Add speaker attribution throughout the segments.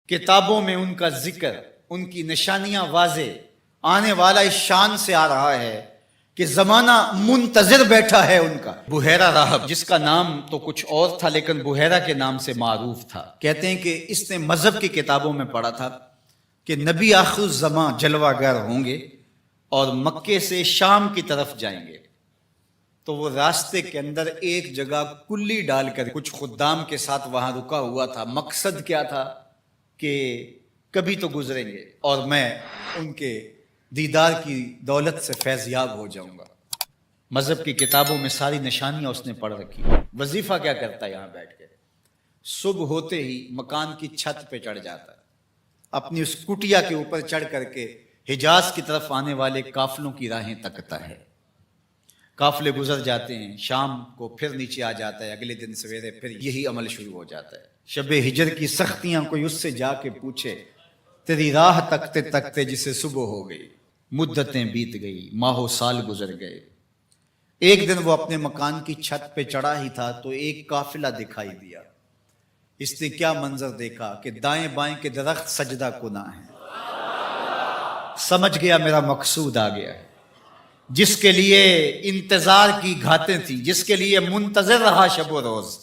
Speaker 1: کتابوں میں ان کا ذکر، ان کی نشانیاں واضح، آنے والا اس شان سے آ رہا ہے کہ زمانہ منتظر بیٹھا ہے ان کا۔ بحیرہ راہب، جس کا نام تو کچھ اور تھا لیکن بحیرہ کے نام سے معروف تھا، کہتے ہیں کہ اس نے مذہب کی کتابوں میں پڑھا تھا کہ نبی آخر الزمان جلوہ گر ہوں گے اور مکے سے شام کی طرف جائیں گے، تو وہ راستے کے اندر ایک جگہ کلی ڈال کر کچھ خدام کے ساتھ وہاں رکا ہوا تھا۔ مقصد کیا تھا کہ کبھی تو گزریں گے اور میں ان کے دیدار کی دولت سے فیض یاب ہو جاؤں گا۔ مذہب کی کتابوں میں ساری نشانیاں اس نے پڑھ رکھی۔ وظیفہ کیا کرتا ہے یہاں بیٹھ کے؟ صبح ہوتے ہی مکان کی چھت پہ چڑھ جاتا ہے، اپنی اس کٹیا کے اوپر چڑھ کر کے حجاز کی طرف آنے والے قافلوں کی راہیں تکتا ہے۔ قافلے گزر جاتے ہیں، شام کو پھر نیچے آ جاتا ہے، اگلے دن سویرے پھر یہی عمل شروع ہو جاتا ہے۔ شب ہجر کی سختیاں کوئی اس سے جا کے پوچھے، تیری راہ تکتے تکتے جسے صبح ہو گئی، مدتیں بیت گئی، ماہ و سال گزر گئے۔ ایک دن وہ اپنے مکان کی چھت پہ چڑھا ہی تھا تو ایک قافلہ دکھائی دیا۔ اس نے کیا منظر دیکھا کہ دائیں بائیں کے درخت سجدہ کناں ہیں۔ سمجھ گیا میرا مقصود آ گیا ہے، جس کے لیے انتظار کی گھاتیں تھیں، جس کے لیے منتظر رہا شب و روز،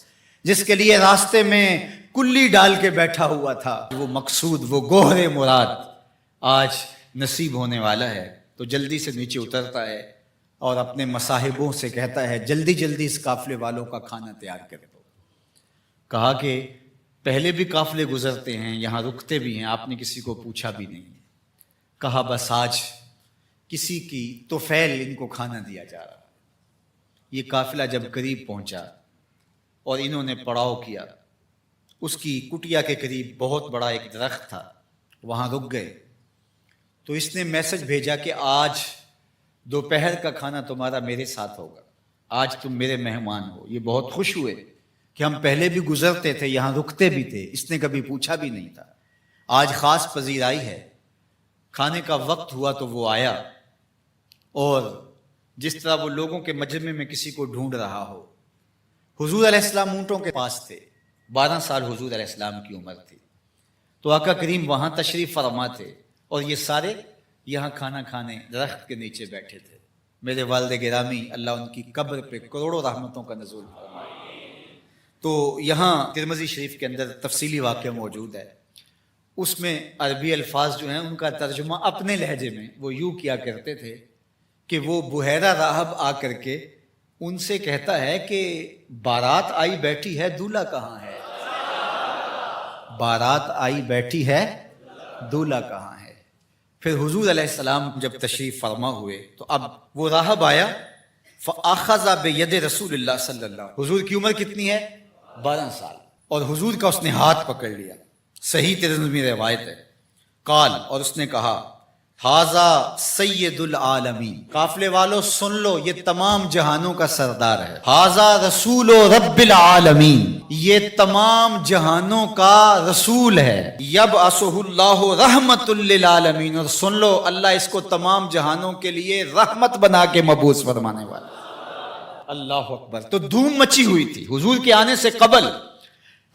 Speaker 1: جس کے لیے راستے میں کلی ڈال کے بیٹھا ہوا تھا، وہ مقصود، وہ گوہر مراد آج نصیب ہونے والا ہے۔ تو جلدی سے نیچے اترتا ہے اور اپنے مصاحبوں سے کہتا ہے جلدی جلدی اس قافلے والوں کا کھانا تیار کر دو۔ کہا کہ پہلے بھی قافلے گزرتے ہیں، یہاں رکتے بھی ہیں، آپ نے کسی کو پوچھا بھی نہیں۔ کہا بس آج کسی کی طفیل ان کو کھانا دیا جا رہا۔ یہ قافلہ جب قریب پہنچا اور انہوں نے پڑاؤ کیا، اس کی کٹیا کے قریب بہت بڑا ایک درخت تھا، وہاں رک گئے۔ تو اس نے میسج بھیجا کہ آج دوپہر کا کھانا تمہارا میرے ساتھ ہوگا، آج تم میرے مہمان ہو۔ یہ بہت خوش ہوئے کہ ہم پہلے بھی گزرتے تھے، یہاں رکتے بھی تھے، اس نے کبھی پوچھا بھی نہیں تھا، آج خاص پذیرائی ہے۔ کھانے کا وقت ہوا تو وہ آیا، اور جس طرح وہ لوگوں کے مجمع میں کسی کو ڈھونڈ رہا ہو۔ حضور علیہ السلام اونٹوں کے پاس تھے، 12 سال حضور علیہ السلام کی عمر تھی، تو آقا کریم وہاں تشریف فرما تھے اور یہ سارے یہاں کھانا کھانے درخت کے نیچے بیٹھے تھے۔ میرے والد گرامی، اللہ ان کی قبر پہ کروڑوں رحمتوں کا نزول فرمائے۔ تو یہاں ترمذی شریف کے اندر تفصیلی واقعہ موجود ہے، اس میں عربی الفاظ جو ہیں ان کا ترجمہ اپنے لہجے میں وہ یوں کیا کرتے تھے کہ وہ بحیرہ راہب آ کر کے ان سے کہتا ہے کہ بارات آئی بیٹھی ہے، دولہا کہاں ہے؟ بارات آئی بیٹھی ہے، دولہا کہاں ہے؟ پھر حضور علیہ السلام جب تشریف فرما ہوئے تو اب وہ راہب آیا، فَأَخَذَ بِيَدِ رسول اللہ صلی اللہ علیہ وسلم۔ حضور کی عمر کتنی ہے؟ 12 سال، اور حضور کا اس نے ہاتھ پکڑ لیا۔ صحیح ترمذی میں روایت ہے، قال، اور اس نے کہا ھذا سید العالمین، قافلے والو سن لو، یہ تمام جہانوں کا سردار ہے۔ ھذا رسول رب العالمین، یہ تمام جہانوں کا رسول ہے۔ یبعثہ اللہ رحمت للعالمین، اور سن لو اللہ اس کو تمام جہانوں کے لیے رحمت بنا کے مبعوث فرمانے والا۔ اللہ اکبر۔ تو دھوم مچی ہوئی تھی، حضور کے آنے سے قبل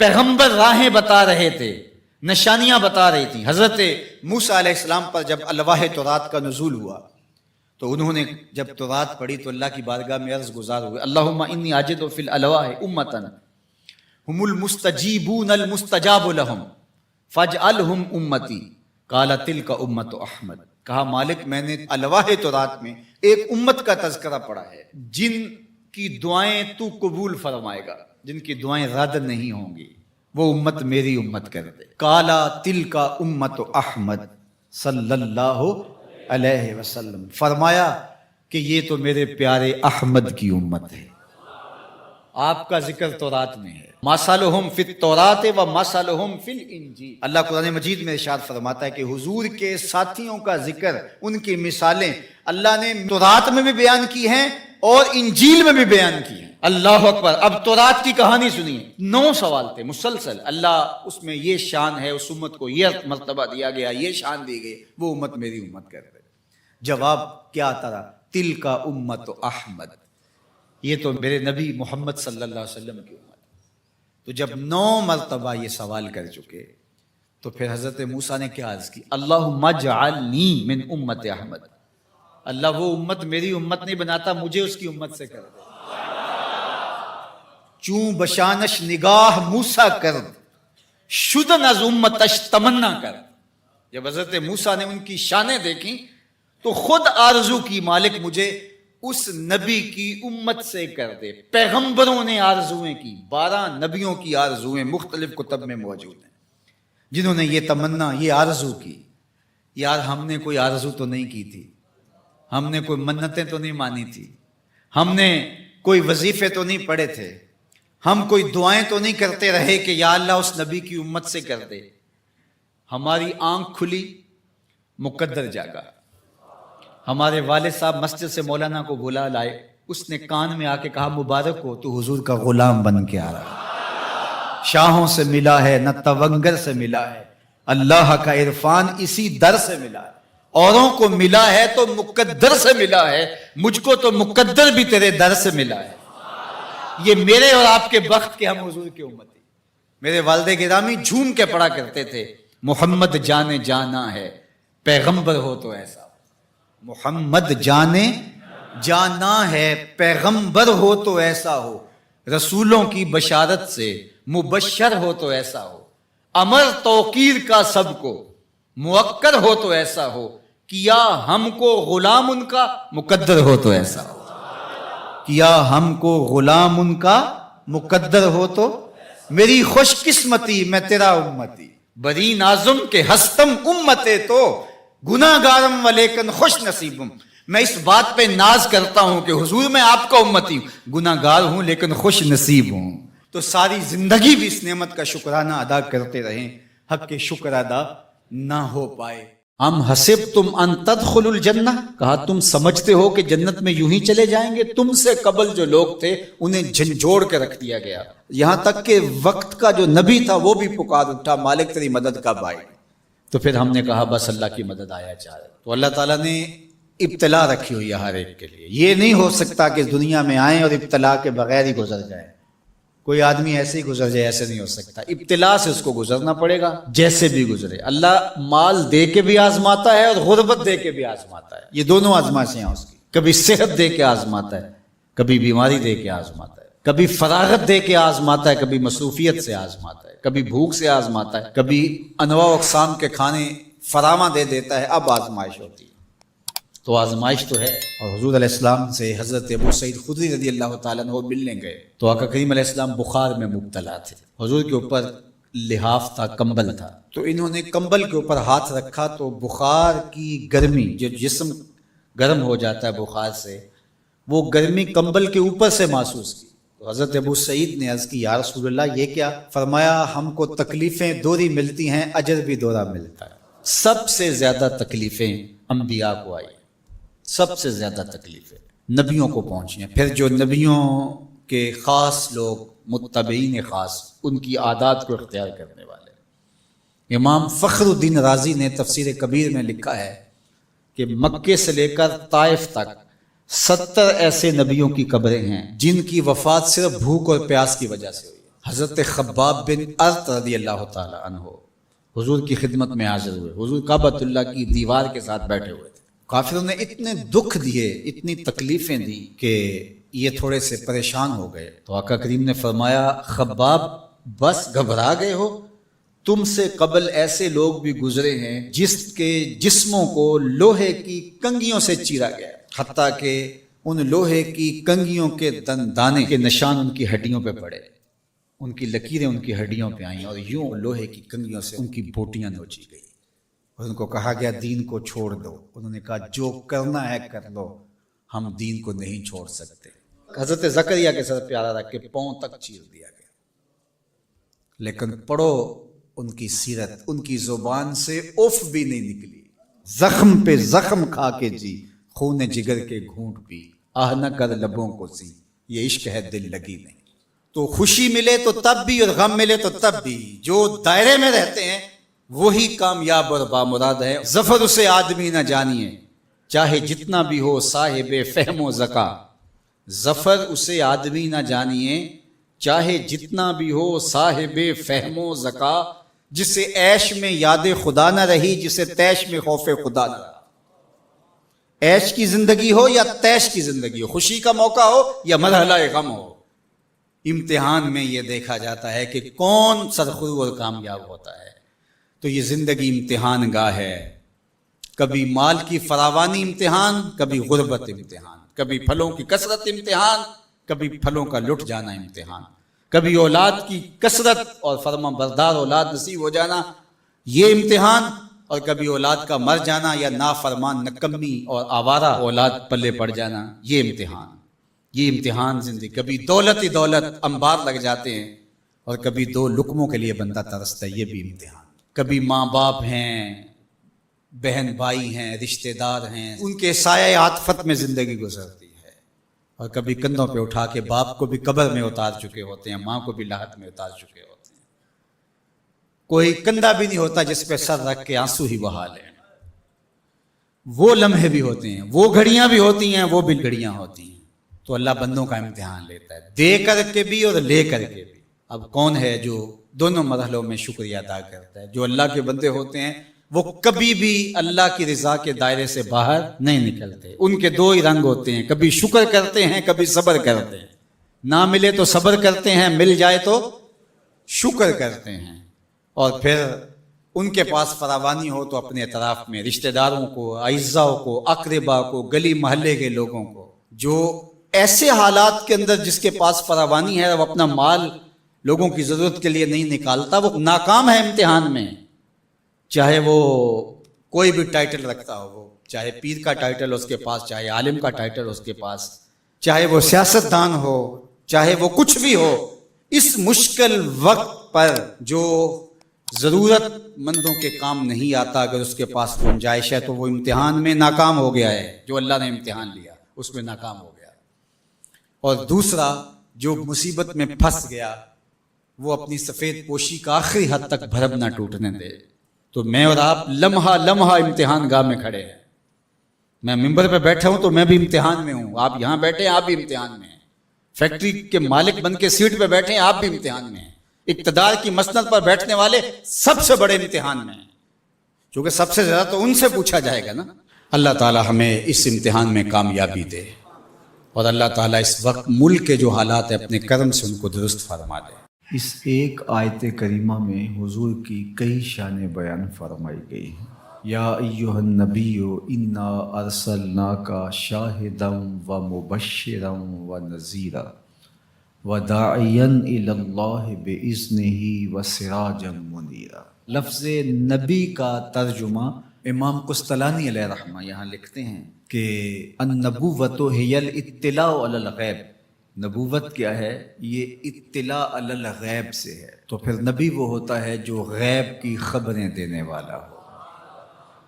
Speaker 1: پیغمبر راہیں بتا رہے تھے، نشانیاں بتا رہی تھیں۔ حضرت موسیٰ علیہ السلام پر جب الواح تورات کا نزول ہوا تو انہوں نے جب تورات پڑھی تو اللہ کی بارگاہ میں عرض گزار ہوئے، اللہم انی اجد فی الالواح امتا ہم المستجیبون المستجاب لہم فاجعلہم امتی، قال تلک امت احمد۔ کہا مالک میں نے الواح تورات میں ایک امت کا تذکرہ پڑھا ہے جن کی دعائیں تو قبول فرمائے گا، جن کی دعائیں رد نہیں ہوں گی، وہ امت میری امت کر دے۔ کالا تل کا امت احمد صلی اللہ علیہ وسلم، فرمایا کہ یہ تو میرے پیارے احمد کی امت ہے۔ آپ کا ذکر تورات میں ہے، مثلہم فی التوراۃ و مثلہم فی الانجیل۔ اللہ قرآن مجید میں ارشاد فرماتا ہے کہ حضور کے ساتھیوں کا ذکر، ان کی مثالیں اللہ نے تورات میں بھی بیان کی ہیں اور انجیل میں بھی بیان کی ہیں۔ اللہ اکبر۔ اب تورات کی کہانی سنیے، 9 سوال تھے مسلسل، اللہ اس میں یہ شان ہے، اس امت کو یہ مرتبہ دیا گیا، یہ شان دی گئی، وہ امت میری امت کر دے۔ جواب کیا آتا رہا؟ تل کا امت احمد، یہ تو میرے نبی محمد صلی اللہ علیہ وسلم کی امت۔ تو جب 9 مرتبہ یہ سوال کر چکے تو پھر حضرت موسیٰ نے کیا عرض کی؟ اللہم اجعلنی من امت احمد، اللہ وہ امت میری امت نہیں بناتا، مجھے اس کی امت سے کر دے. چون بشانش نگاہ موسیٰ کرد شدن از امتش تمنا کر. جب حضرت موسیٰ نے ان کی شانیں دیکھی تو خود آرزو کی مالک مجھے اس نبی کی امت سے کر دے. پیغمبروں نے آرزویں کی، 12 نبیوں کی آرزویں مختلف کتب میں موجود ہیں جنہوں نے یہ تمنا، یہ آرزو کی. یار ہم نے کوئی آرزو تو نہیں کی تھی، ہم نے کوئی منتیں تو نہیں مانی تھی، ہم نے کوئی وظیفے تو نہیں پڑھے تھے، ہم کوئی دعائیں تو نہیں کرتے رہے کہ یا اللہ اس نبی کی امت سے کر دے. ہماری آنکھ کھلی، مقدر جاگا. ہمارے والد صاحب مسجد سے مولانا کو بلا لائے، اس نے کان میں آ کے کہا مبارک ہو تو حضور کا غلام بن کے آ رہا ہے. شاہوں سے ملا ہے نہ تونگر سے ملا ہے، اللہ کا عرفان اسی در سے ملا ہے. اوروں کو ملا ہے تو مقدر سے ملا ہے، مجھ کو تو مقدر بھی تیرے در سے ملا ہے. یہ میرے اور آپ کے بخت کے ہم حضور کی امتی. میرے والد گرامی جھوم کے پڑھا کرتے تھے محمد جانے جانا ہے پیغمبر ہو تو ایسا ہو. محمد جانے جانا ہے پیغمبر ہو تو ایسا ہو، رسولوں کی بشارت سے مبشر ہو تو ایسا ہو، امر توقیر کا سب کو موکر ہو تو ایسا ہو، کیا ہم کو غلام ان کا مقدر ہو تو ایسا ہو. کیا ہم کو غلام ان کا مقدر ہو تو میری خوش قسمتی میں تیرا امتی. بری نازم کے ہستم امتے تو گناہ گارم ولیکن خوش نصیبم. میں اس بات پہ ناز کرتا ہوں کہ حضور میں آپ کا امتی ہوں، گناہ گار ہوں لیکن خوش نصیب ہوں. تو ساری زندگی بھی اس نعمت کا شکرانہ ادا کرتے رہیں، حق کے شکر ادا نہ ہو پائے. ام حسبتم ان تدخلوا الجنہ، کہا تم سمجھتے ہو کہ جنت میں یوں ہی چلے جائیں گے؟ تم سے قبل جو لوگ تھے انہیں جھنجھوڑ کے رکھ دیا گیا، یہاں تک کہ وقت کا جو نبی تھا وہ بھی پکار اٹھا مالک تیری مدد کب آئی. تو پھر ہم نے کہا بس اللہ کی مدد آیا چاہے. تو اللہ تعالیٰ نے ابتلا رکھی ہوئی ہے ہر ایک کے لیے. یہ نہیں ہو سکتا کہ دنیا میں آئیں اور ابتلا کے بغیر ہی گزر جائیں. کوئی آدمی ایسے ہی گزر جائے، ایسے نہیں ہو سکتا. ابتلا سے اس کو گزرنا پڑے گا جیسے بھی گزرے. اللہ مال دے کے بھی آزماتا ہے اور غربت دے کے بھی آزماتا ہے. یہ دونوں آزمائشیں ہیں اس کی. کبھی صحت دے کے آزماتا ہے، کبھی بیماری دے کے آزماتا ہے، کبھی فراغت دے کے آزماتا ہے، کبھی مصروفیت سے آزماتا ہے، کبھی بھوک سے آزماتا ہے، کبھی انواع و اقسام کے کھانے فراواں دے دیتا ہے. اب آزمائش ہوتی ہے. تو آزمائش تو ہے. اور حضور علیہ السلام سے حضرت ابو سعید خدری رضی اللہ تعالیٰ عنہ ملنے گئے تو آقا کریم علیہ السلام بخار میں مبتلا تھے. حضور کے اوپر لحاف تھا، کمبل تھا، تو انہوں نے کمبل کے اوپر ہاتھ رکھا تو بخار کی گرمی، جو جسم گرم ہو جاتا ہے بخار سے، وہ گرمی کمبل کے اوپر سے محسوس کی. تو حضرت ابو سعید نے عرض کی یا رسول اللہ یہ کیا؟ فرمایا ہم کو تکلیفیں دوہری ملتی ہیں، اجر بھی دوہرا ملتا ہے. سب سے زیادہ تکلیفیں انبیاء کو آئی، سب سے زیادہ تکلیفیں نبیوں کو پہنچی ہیں. پھر جو نبیوں کے خاص لوگ، متبعین خاص، ان کی عادات کو اختیار کرنے والے. امام فخر الدین رازی نے تفسیر کبیر میں لکھا ہے کہ مکے سے لے کر طائف تک 70 ایسے نبیوں کی قبریں ہیں جن کی وفات صرف بھوک اور پیاس کی وجہ سے ہوئی. حضرت خباب بن ارت رضی اللہ تعالی عنہ حضور کی خدمت میں حاضر ہوئے. حضور کعبۃ اللہ کی دیوار کے ساتھ بیٹھے ہوئے تھے. کافروں نے اتنے دکھ دیے، اتنی تکلیفیں دی کہ یہ تھوڑے سے پریشان ہو گئے. تو آقا کریم نے فرمایا خباب بس گھبرا گئے ہو؟ تم سے قبل ایسے لوگ بھی گزرے ہیں جس کے جسموں کو لوہے کی کنگھیوں سے چیرا گیا، حتیٰ کہ ان لوہے کی کنگھیوں کے دانے کے نشان ان کی ہڈیوں پہ پڑے، ان کی لکیریں ان کی ہڈیوں پہ آئیں اور یوں لوہے کی کنگھیوں سے ان کی بوٹیاں نوچی گئی. اور ان کو کہا گیا دین کو چھوڑ دو. انہوں نے کہا جو کرنا ہے کر لو، ہم دین کو نہیں چھوڑ سکتے. حضرت زکریا کے سر پیارا رکھ کے پاؤں تک چیر دیا گیا. لیکن پڑھو ان کی سیرت، ان کی زبان سے اف بھی نہیں نکلی. زخم پہ زخم کھا کے جی، خون جگر کے گھونٹ پی، آہ نہ کر لبوں کو سی، یہ عشق ہے دل لگی نہیں. تو خوشی ملے تو تب بھی اور غم ملے تو تب بھی جو دائرے میں رہتے ہیں وہی کامیاب اور بامراد ہے. ظفر اسے آدمی نہ جانیے چاہے جتنا بھی ہو صاحب فہم و ذکا. ظفر اسے آدمی نہ جانیے چاہے جتنا بھی ہو صاحب فہم و ذکا. جسے عیش میں یاد خدا نہ رہی، جسے تیش میں خوف خدا نہ رہا۔ عیش کی زندگی ہو یا تیش کی زندگی ہو، خوشی کا موقع ہو یا مرحلہ غم ہو، امتحان میں یہ دیکھا جاتا ہے کہ کون سرخرو اور کامیاب ہوتا ہے۔ تو یہ زندگی امتحان گاہ ہے، کبھی مال کی فراوانی امتحان، کبھی غربت امتحان، کبھی پھلوں کی کثرت امتحان، کبھی پھلوں کا لٹ جانا امتحان، کبھی اولاد کی کثرت اور فرما بردار اولاد نصیب ہو جانا یہ امتحان، اور کبھی اولاد کا مر جانا یا نافرمان نکمی اور آوارہ اولاد پلے پڑ جانا یہ امتحان۔ یہ امتحان زندگی، کبھی دولت ہی دولت انبار لگ جاتے ہیں، اور کبھی دو لقموں کے لیے بندہ ترستا ہے، یہ بھی امتحان۔ کبھی ماں باپ ہیں، بہن بھائی ہیں، رشتہ دار ہیں، ان کے سایہ عاطفت میں زندگی گزرتی ہے، اور کبھی کندھوں پہ اٹھا کے باپ کو بھی قبر میں اتار چکے ہوتے ہیں، ماں کو بھی لاحت میں اتار چکے ہوتے ہیں۔ کوئی کندھا بھی نہیں ہوتا جس پہ سر رکھ کے آنسو ہی بہا لیں۔ وہ لمحے بھی ہوتے ہیں، وہ گھڑیاں بھی ہوتی ہیں، وہ بھی گھڑیاں ہوتی ہیں۔ تو اللہ بندوں کا امتحان لیتا ہے، دے کر کے بھی اور لے کر کے بھی۔ اب کون ہے جو دونوں مرحلوں میں شکریہ ادا کرتا ہے؟ جو اللہ کے بندے ہوتے ہیں وہ کبھی بھی اللہ کی رضا کے دائرے سے باہر نہیں نکلتے۔ ان کے دو ہی رنگ ہوتے ہیں، کبھی شکر کرتے ہیں، کبھی صبر کرتے ہیں۔ نہ ملے تو صبر کرتے ہیں، مل جائے تو شکر کرتے ہیں۔ اور پھر ان کے پاس فراوانی ہو تو اپنے اطراف میں رشتہ داروں کو، اعزاء کو، اقربا کو، گلی محلے کے لوگوں کو، جو ایسے حالات کے اندر جس کے پاس فراوانی ہے وہ اپنا مال لوگوں کی ضرورت کے لیے نہیں نکالتا، وہ ناکام ہے امتحان میں۔ چاہے وہ کوئی بھی ٹائٹل رکھتا ہو، وہ چاہے پیر کا ٹائٹل اس کے پاس، چاہے عالم کا ٹائٹل اس کے پاس، چاہے وہ سیاستدان ہو، چاہے وہ کچھ بھی ہو، اس مشکل وقت پر جو ضرورت مندوں کے کام نہیں آتا، اگر اس کے پاس گنجائش ہے تو وہ امتحان میں ناکام ہو گیا ہے۔ جو اللہ نے امتحان لیا اس میں ناکام ہو گیا۔ اور دوسرا جو مصیبت میں پھنس گیا وہ اپنی سفید پوشی کا آخری حد تک بھرم نہ ٹوٹنے دے۔ تو میں اور آپ لمحہ لمحہ امتحان گاہ میں کھڑے ہیں۔ میں ممبر پہ بیٹھا ہوں تو میں بھی امتحان میں ہوں، آپ یہاں بیٹھے ہیں آپ بھی امتحان میں ہیں، فیکٹری کے مالک بن کے سیٹ پہ بیٹھے ہیں آپ بھی امتحان میں ہیں، اقتدار کی مسند پر بیٹھنے والے سب سے بڑے امتحان میں ہیں، کیونکہ سب سے زیادہ تو ان سے پوچھا جائے گا نا۔ اللہ تعالی ہمیں اس امتحان میں کامیابی دے، اور اللہ تعالیٰ اس وقت ملک کے جو حالات ہیں اپنے کرم سے ان کو درست فرما دے۔
Speaker 2: اس ایک آیت کریمہ میں حضور کی کئی شانیں بیان فرمائی گئی ہیں۔ یا ایہا النبی انا ارسلناک شاہدا و مبشرا و نذیرا وداعیا الی اللہ باذنہ و سراجا منیرا۔ لفظ نبی کا ترجمہ امام قسطلانی علیہ رحمہ یہاں لکھتے ہیں کہ النبوۃ ہی الاطلاع علی الغیب۔ نبوت کیا ہے؟ یہ اطلاع علی الغیب سے ہے۔ تو پھر نبی وہ ہوتا ہے جو غیب کی خبریں دینے والا ہو۔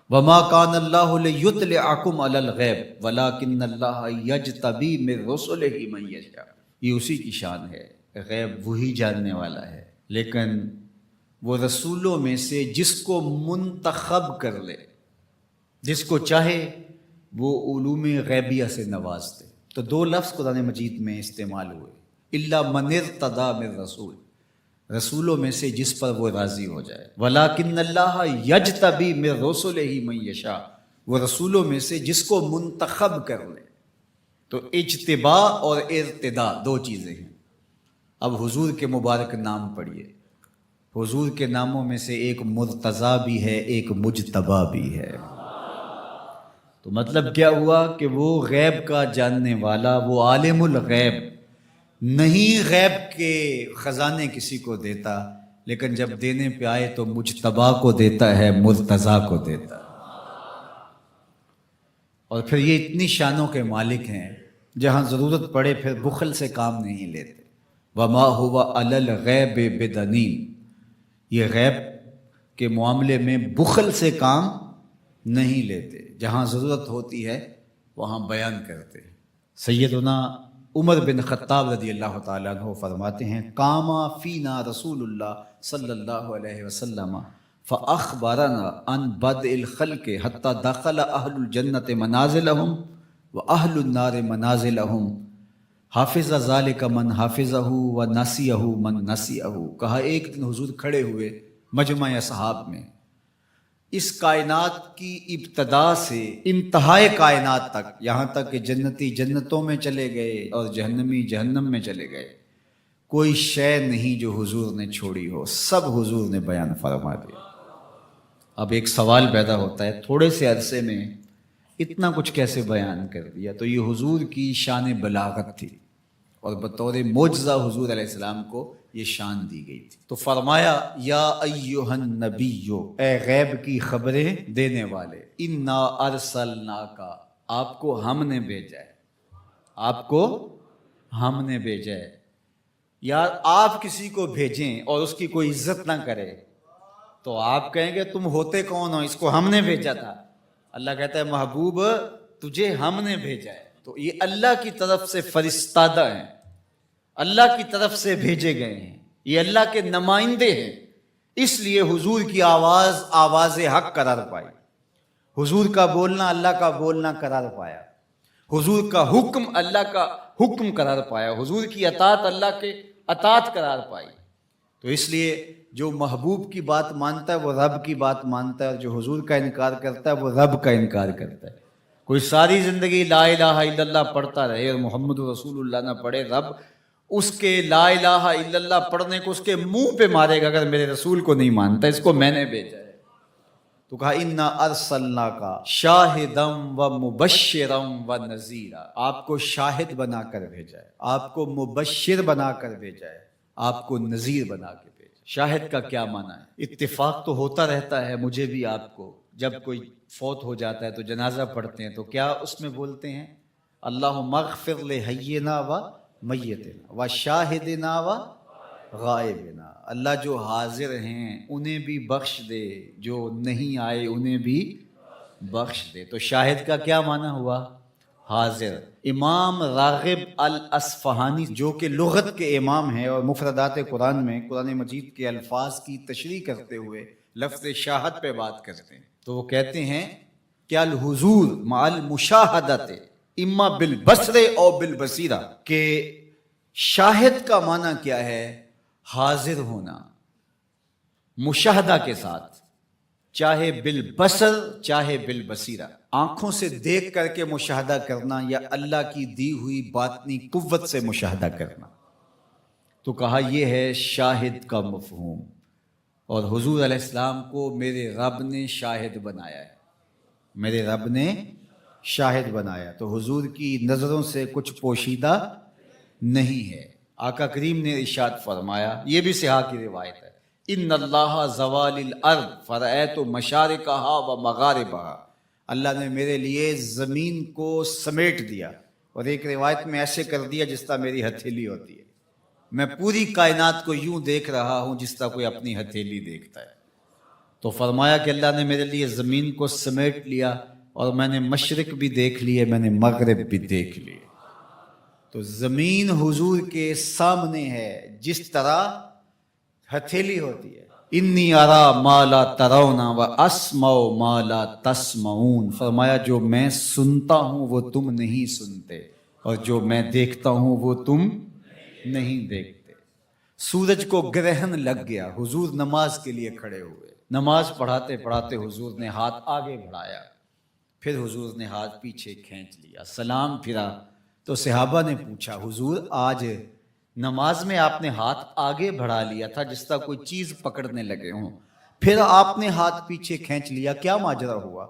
Speaker 2: وما کان اللہ لیطلعکم علی الغیب ولکن اللہ یجتبی من رسلہ من یشاء۔ یہ اسی کی شان ہے، غیب وہی جاننے والا ہے، لیکن وہ رسولوں میں سے جس کو منتخب کر لے، جس کو چاہے وہ علوم غیبیہ سے نواز دے۔ تو دو لفظ قرآن مجید میں استعمال ہوئے، الا من ارتضی من رسول، رسولوں میں سے جس پر وہ راضی ہو جائے، ولیکن اللہ یجتبی من رسلہ من یشاء، وہ رسولوں میں سے جس کو منتخب کر لے۔ تو اجتباء اور ارتداء دو چیزیں ہیں۔ اب حضور کے مبارک نام پڑھیے، حضور کے ناموں میں سے ایک مرتضیٰ بھی ہے، ایک مجتبیٰ بھی ہے۔ تو مطلب کیا ہوا کہ وہ غیب کا جاننے والا، وہ عالم الغیب نہیں، غیب کے خزانے کسی کو دیتا، لیکن جب دینے پہ آئے تو مجتبیٰ کو دیتا ہے، مرتضیٰ کو دیتا ہے۔ اور پھر یہ اتنی شانوں کے مالک ہیں، جہاں ضرورت پڑے پھر بخل سے کام نہیں لیتے۔ وما هو علی الغیب بدنین، یہ غیب کے معاملے میں بخل سے کام نہیں لیتے، جہاں ضرورت ہوتی ہے وہاں بیان کرتے ہیں۔ سیدنا عمر بن خطاب رضی اللہ تعالیٰ عنہ فرماتے ہیں قام فینا رسول اللہ صلی اللہ علیہ وسلم فاخبرنا عن بدء الخلق حتی دخل اہل الجنت منازلہم واہل النار منازلہم حافظ ذالک من حافظہ و نسیہ من نسیہ۔ کہا ایک دن حضور کھڑے ہوئے مجمع اصحاب میں اس کائنات کی ابتدا سے انتہائے کائنات تک، یہاں تک کہ جنتی جنتوں میں چلے گئے اور جہنمی جہنم میں چلے گئے، کوئی شے نہیں جو حضور نے چھوڑی ہو، سب حضور نے بیان فرما دیا۔ اب ایک سوال پیدا ہوتا ہے، تھوڑے سے عرصے میں اتنا کچھ کیسے بیان کر دیا؟ تو یہ حضور کی شان بلاغت تھی، اور بطور معجزہ حضور علیہ السلام کو یہ شان دی گئی تھی۔ تو فرمایا یا ایھا النبی، اے غیب کی خبریں دینے والے، انا ارسلناک، آپ کو ہم نے بھیجا ہے، آپ کو ہم نے بھیجا ہے۔ یار آپ کسی کو بھیجیں اور اس کی کوئی عزت نہ کرے تو آپ کہیں گے تم ہوتے کون ہو، اس کو ہم نے بھیجا تھا۔ اللہ کہتا ہے محبوب تجھے ہم نے بھیجا ہے۔ تو یہ اللہ کی طرف سے فرستادہ ہیں، اللہ کی طرف سے بھیجے گئے ہیں، یہ اللہ کے نمائندے ہیں، اس لیے حضور کی آواز آواز حق قرار پائی، حضور کا بولنا اللہ کا بولنا قرار پایا، حضور کا حکم اللہ کا حکم قرار پایا، حضور کی اطاعت اللہ کے اطاعت قرار پائی۔ تو اس لیے جو محبوب کی بات مانتا ہے وہ رب کی بات مانتا ہے، اور جو حضور کا انکار کرتا ہے وہ رب کا انکار کرتا ہے۔ کوئی ساری زندگی لا الہ الا اللہ پڑھتا رہے اور محمد رسول اللہ نہ پڑھے، رب اس کے لا الہ الا اللہ پڑھنے کو اس کے منہ پہ مارے گا اگر میرے رسول کو نہیں مانتا، اس کو میں نے بھیجا ہے۔ تو کہا انا ارسلناک شاہدا و مبشرا و نذیرا، آپ کو شاہد بنا کر بھیجا ہے، آپ کو مبشر بنا کر بھیجا ہے، آپ کو نذیر بنا کے بھیجا۔ شاہد کا کیا معنی ہے؟ اتفاق تو ہوتا رہتا ہے مجھے بھی آپ کو، جب کوئی فوت ہو جاتا ہے تو جنازہ پڑھتے ہیں تو کیا اس میں بولتے ہیں اللہم اغفر لحینا و میتنا و شاہدنا و غائبنا، اللہ جو حاضر ہیں انہیں بھی بخش دے، جو نہیں آئے انہیں بھی بخش دے۔ تو شاہد کا کیا معنی ہوا؟ حاضر۔ امام راغب الاصفہانی جو کہ لغت کے امام ہیں اور مفردات قرآن میں قرآن مجید کے الفاظ کی تشریح کرتے ہوئے لفظ شاہد پہ بات کرتے ہیں، تو وہ کہتے ہیں کہ الحضور مع المشاہدۃ اما بالبصر او بالبصیرہ، کہ شاہد کا معنی کیا ہے؟ حاضر ہونا مشاہدہ کے ساتھ، چاہے بالبصر چاہے بالبصیرہ، آنکھوں سے دیکھ کر کے مشاہدہ کرنا یا اللہ کی دی ہوئی باطنی قوت سے مشاہدہ کرنا۔ تو کہا یہ ہے شاہد کا مفہوم، اور حضور علیہ السلام کو میرے رب نے شاہد بنایا ہے، میرے رب نے شاہد بنایا۔ تو حضور کی نظروں سے کچھ پوشیدہ نہیں ہے۔ آقا کریم نے ارشاد فرمایا، یہ بھی صحاح کی روایت ہے، ان اللہ زوال الارض فرأیت مشارقہا و مغاربہا، اللہ نے میرے لیے زمین کو سمیٹ دیا، اور ایک روایت میں ایسے کر دیا جس طرح میری ہتھیلی ہوتی ہے، میں پوری کائنات کو یوں دیکھ رہا ہوں جس طرح کوئی اپنی ہتھیلی دیکھتا ہے۔ تو فرمایا کہ اللہ نے میرے لیے زمین کو سمیٹ لیا، اور میں نے مشرق بھی دیکھ لیے، میں نے مغرب بھی دیکھ لیے۔ تو زمین حضور کے سامنے ہے جس طرح ہتھیلی ہوتی ہے۔ انی ارا ما لا ترون و اسمع ما لا تسمعون، فرمایا جو میں سنتا ہوں وہ تم نہیں سنتے، اور جو میں دیکھتا ہوں وہ تم نہیں دیکھتے۔ سورج کو گرہن لگ گیا، حضور نماز کے لیے کھڑے ہوئے، نماز پڑھاتے پڑھاتے حضور نے ہاتھ آگے بڑھایا، پھر حضور نے ہاتھ پیچھے کھینچ لیا، سلام پھرا تو صحابہ نے پوچھا حضور آج نماز میں آپ نے ہاتھ آگے بڑھا لیا تھا جس طرح کوئی چیز پکڑنے لگے ہوں، پھر آپ نے ہاتھ پیچھے کھینچ لیا، کیا ماجرا ہوا؟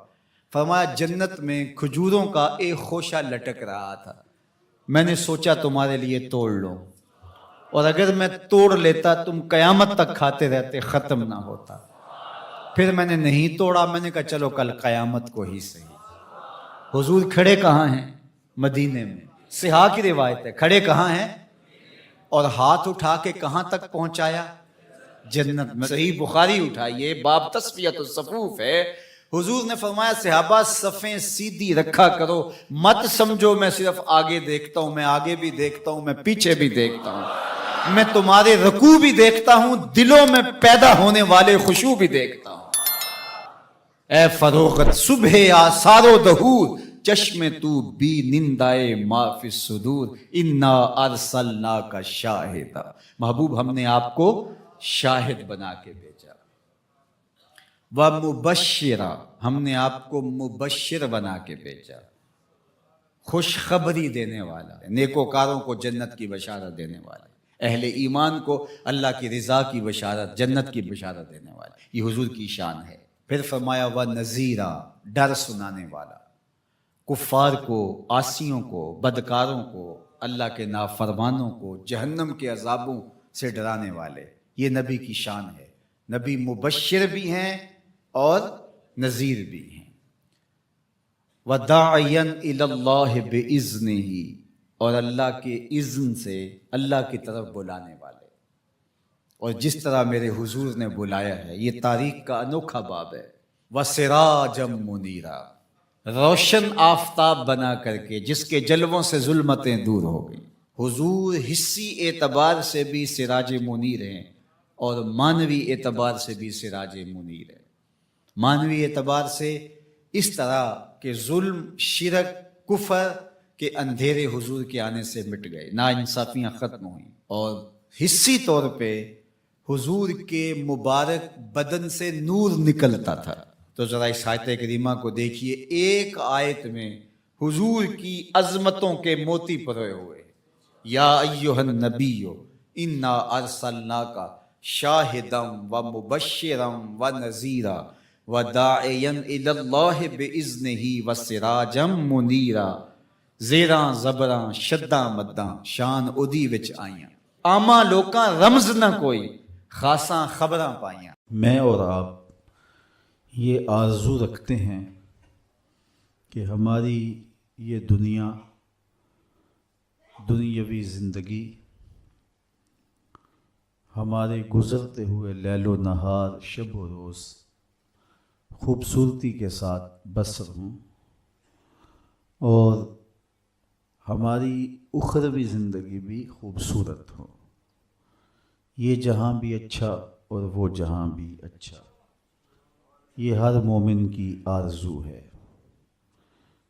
Speaker 2: فرمایا جنت میں کھجوروں کا ایک خوشہ لٹک رہا تھا، میں نے سوچا تمہارے لیے توڑ لو، اور اگر میں توڑ لیتا تم قیامت تک کھاتے رہتے، ختم نہ ہوتا۔ پھر میں نے نہیں توڑا، میں نے کہا چلو کل قیامت کو ہی صحیح۔ حضور کھڑے کہاں ہیں؟ مدینے میں، صحاح کی روایت ہے، کھڑے کہاں ہیں؟ اور ہاتھ اٹھا کے کہاں تک پہنچایا؟ جنت میں۔ صحیح بخاری اٹھائیے، باب تصفیۃ الصفوف ہے، حضور نے فرمایا صحابہ صفیں سیدھی رکھا کرو، مت سمجھو میں صرف آگے دیکھتا ہوں، میں آگے بھی دیکھتا ہوں، میں پیچھے بھی دیکھتا ہوں، میں تمہارے رکوع بھی دیکھتا ہوں، دلوں میں پیدا ہونے والے خشوع بھی دیکھتا ہوں۔ اے فروغت صبح آثار و دہور، چشم تو بی نندائے ما فی الصدور، انا ارسلناک شاہدا، محبوب ہم نے آپ کو شاہد بنا کے بھیجا۔
Speaker 1: ومبشرا، ہم نے آپ کو مبشر بنا کے بھیجا، خوشخبری دینے والا، نیکوکاروں کو جنت کی بشارت دینے والا، اہل ایمان کو اللہ کی رضا کی بشارت، جنت کی بشارت دینے والا، یہ حضور کی شان ہے۔ پھر فرمایا وَنَذِيرًا، ڈر سنانے والا، کفار کو، عاصیوں کو، بدکاروں کو، اللہ کے نافرمانوں کو جہنم کے عذابوں سے ڈرانے والے، یہ نبی کی شان ہے۔ نبی مبشر بھی ہیں اور نذیر بھی ہیں۔ وَدَاعِيًا إِلَى اللَّهِ بِإِذْنِهِ، اور اللہ کے اذن سے اللہ کی طرف بلانے والے۔ اور جس طرح میرے حضور نے بلایا ہے، یہ تاریخ کا انوکھا باب ہے۔ وَسِرَاجًا مُنِيرًا، روشن آفتاب بنا کر کے جس کے جلووں سے ظلمتیں دور ہو گئیں۔ حضور حصی اعتبار سے بھی سراج منیر ہیں اور معنوی اعتبار سے بھی سراج منیر ہیں۔ معنوی اعتبار سے اس طرح کہ ظلم، شرک، کفر کے اندھیرے حضور کے آنے سے مٹ گئے، ناانصافیاں ختم ہوئیں، اور حصی طور پہ حضور کے مبارک بدن سے نور نکلتا تھا۔ تو ذرا اس آیت کریمہ کو دیکھیے، ایک آیت میں حضور کی عظمتوں کے موتی پروئے ہوئے۔ یا ایھا النبی انا ارسلناک شاہدا ومبشرا ونذیرا وداعیا الی اللہ باذنہ وسراجا منیرا۔ زیراں زبراں شداں مداں شان ادی وچ آئیاں، عاماں لوکاں رمز نہ کوئی، خاصاں خبراں پائیاں۔
Speaker 2: میں اور آپ یہ آرزو رکھتے ہیں کہ ہماری یہ دنیاوی زندگی ہمارے گزرتے ہوئے لیل و نہار، شب و روز خوبصورتی کے ساتھ بسر ہوں، اور ہماری اخروی زندگی بھی خوبصورت ہو، یہ جہاں بھی اچھا اور وہ جہاں بھی اچھا، یہ ہر مومن کی آرزو ہے۔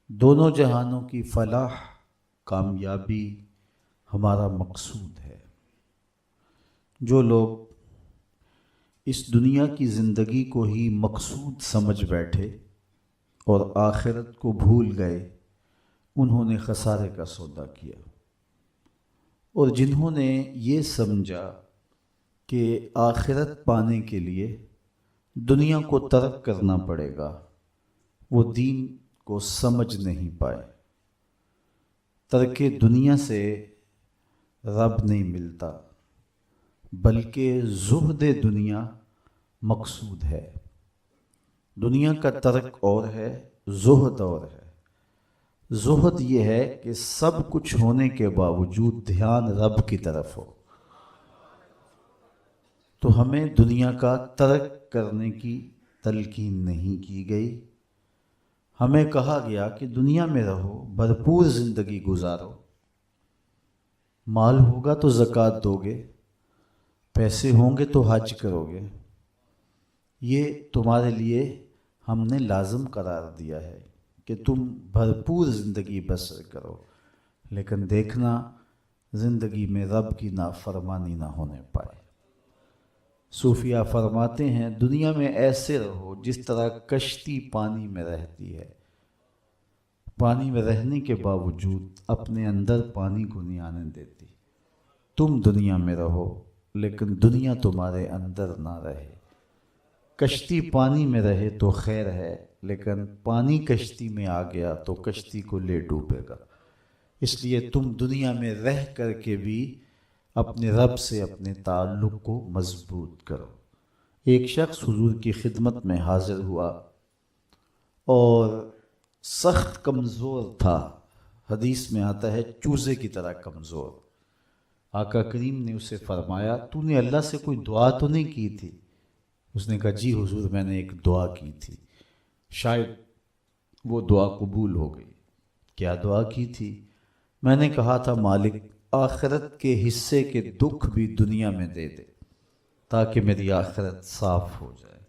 Speaker 2: دونوں جہانوں کی فلاح، کامیابی ہمارا مقصود ہے۔ جو لوگ اس دنیا کی زندگی کو ہی مقصود سمجھ بیٹھے اور آخرت کو بھول گئے، انہوں نے خسارے کا سودا کیا، اور جنہوں نے یہ سمجھا کہ آخرت پانے کے لیے دنیا کو ترک کرنا پڑے گا، وہ دین کو سمجھ نہیں پائے۔ ترک دنیا سے رب نہیں ملتا، بلکہ زہد دنیا مقصود ہے۔ دنیا کا ترک اور ہے، زہد اور ہے۔ زہد یہ ہے کہ سب کچھ ہونے کے باوجود دھیان رب کی طرف ہو۔ تو ہمیں دنیا کا ترک کرنے کی تلقین نہیں کی گئی، ہمیں کہا گیا کہ دنیا میں رہو، بھرپور زندگی گزارو، مال ہوگا تو زکوٰۃ دو گے، پیسے ہوں گے تو حج کرو گے، یہ تمہارے لیے ہم نے لازم قرار دیا ہے کہ تم بھرپور زندگی بسر کرو، لیکن دیکھنا زندگی میں رب کی نافرمانی نہ ہونے پائے۔ صوفیہ فرماتے ہیں دنیا میں ایسے رہو جس طرح کشتی پانی میں رہتی ہے، پانی میں رہنے کے باوجود اپنے اندر پانی کو نہیں آنے دیتی۔ تم دنیا میں رہو لیکن دنیا تمہارے اندر نہ رہے۔ کشتی پانی میں رہے تو خیر ہے، لیکن پانی کشتی میں آ گیا تو کشتی کو لے ڈوبے گا۔ اس لیے تم دنیا میں رہ کر کے بھی اپنے رب سے اپنے تعلق کو مضبوط کرو۔ ایک شخص حضور کی خدمت میں حاضر ہوا اور سخت کمزور تھا، حدیث میں آتا ہے چوزے کی طرح کمزور۔ آقا کریم نے اسے فرمایا تو نے اللہ سے کوئی دعا تو نہیں کی تھی؟ اس نے کہا جی حضور میں نے ایک دعا کی تھی، شاید وہ دعا قبول ہو گئی۔ کیا دعا کی تھی؟ میں نے کہا تھا مالک آخرت کے حصے کے دکھ بھی دنیا میں دے دے تاکہ میری آخرت صاف ہو جائے۔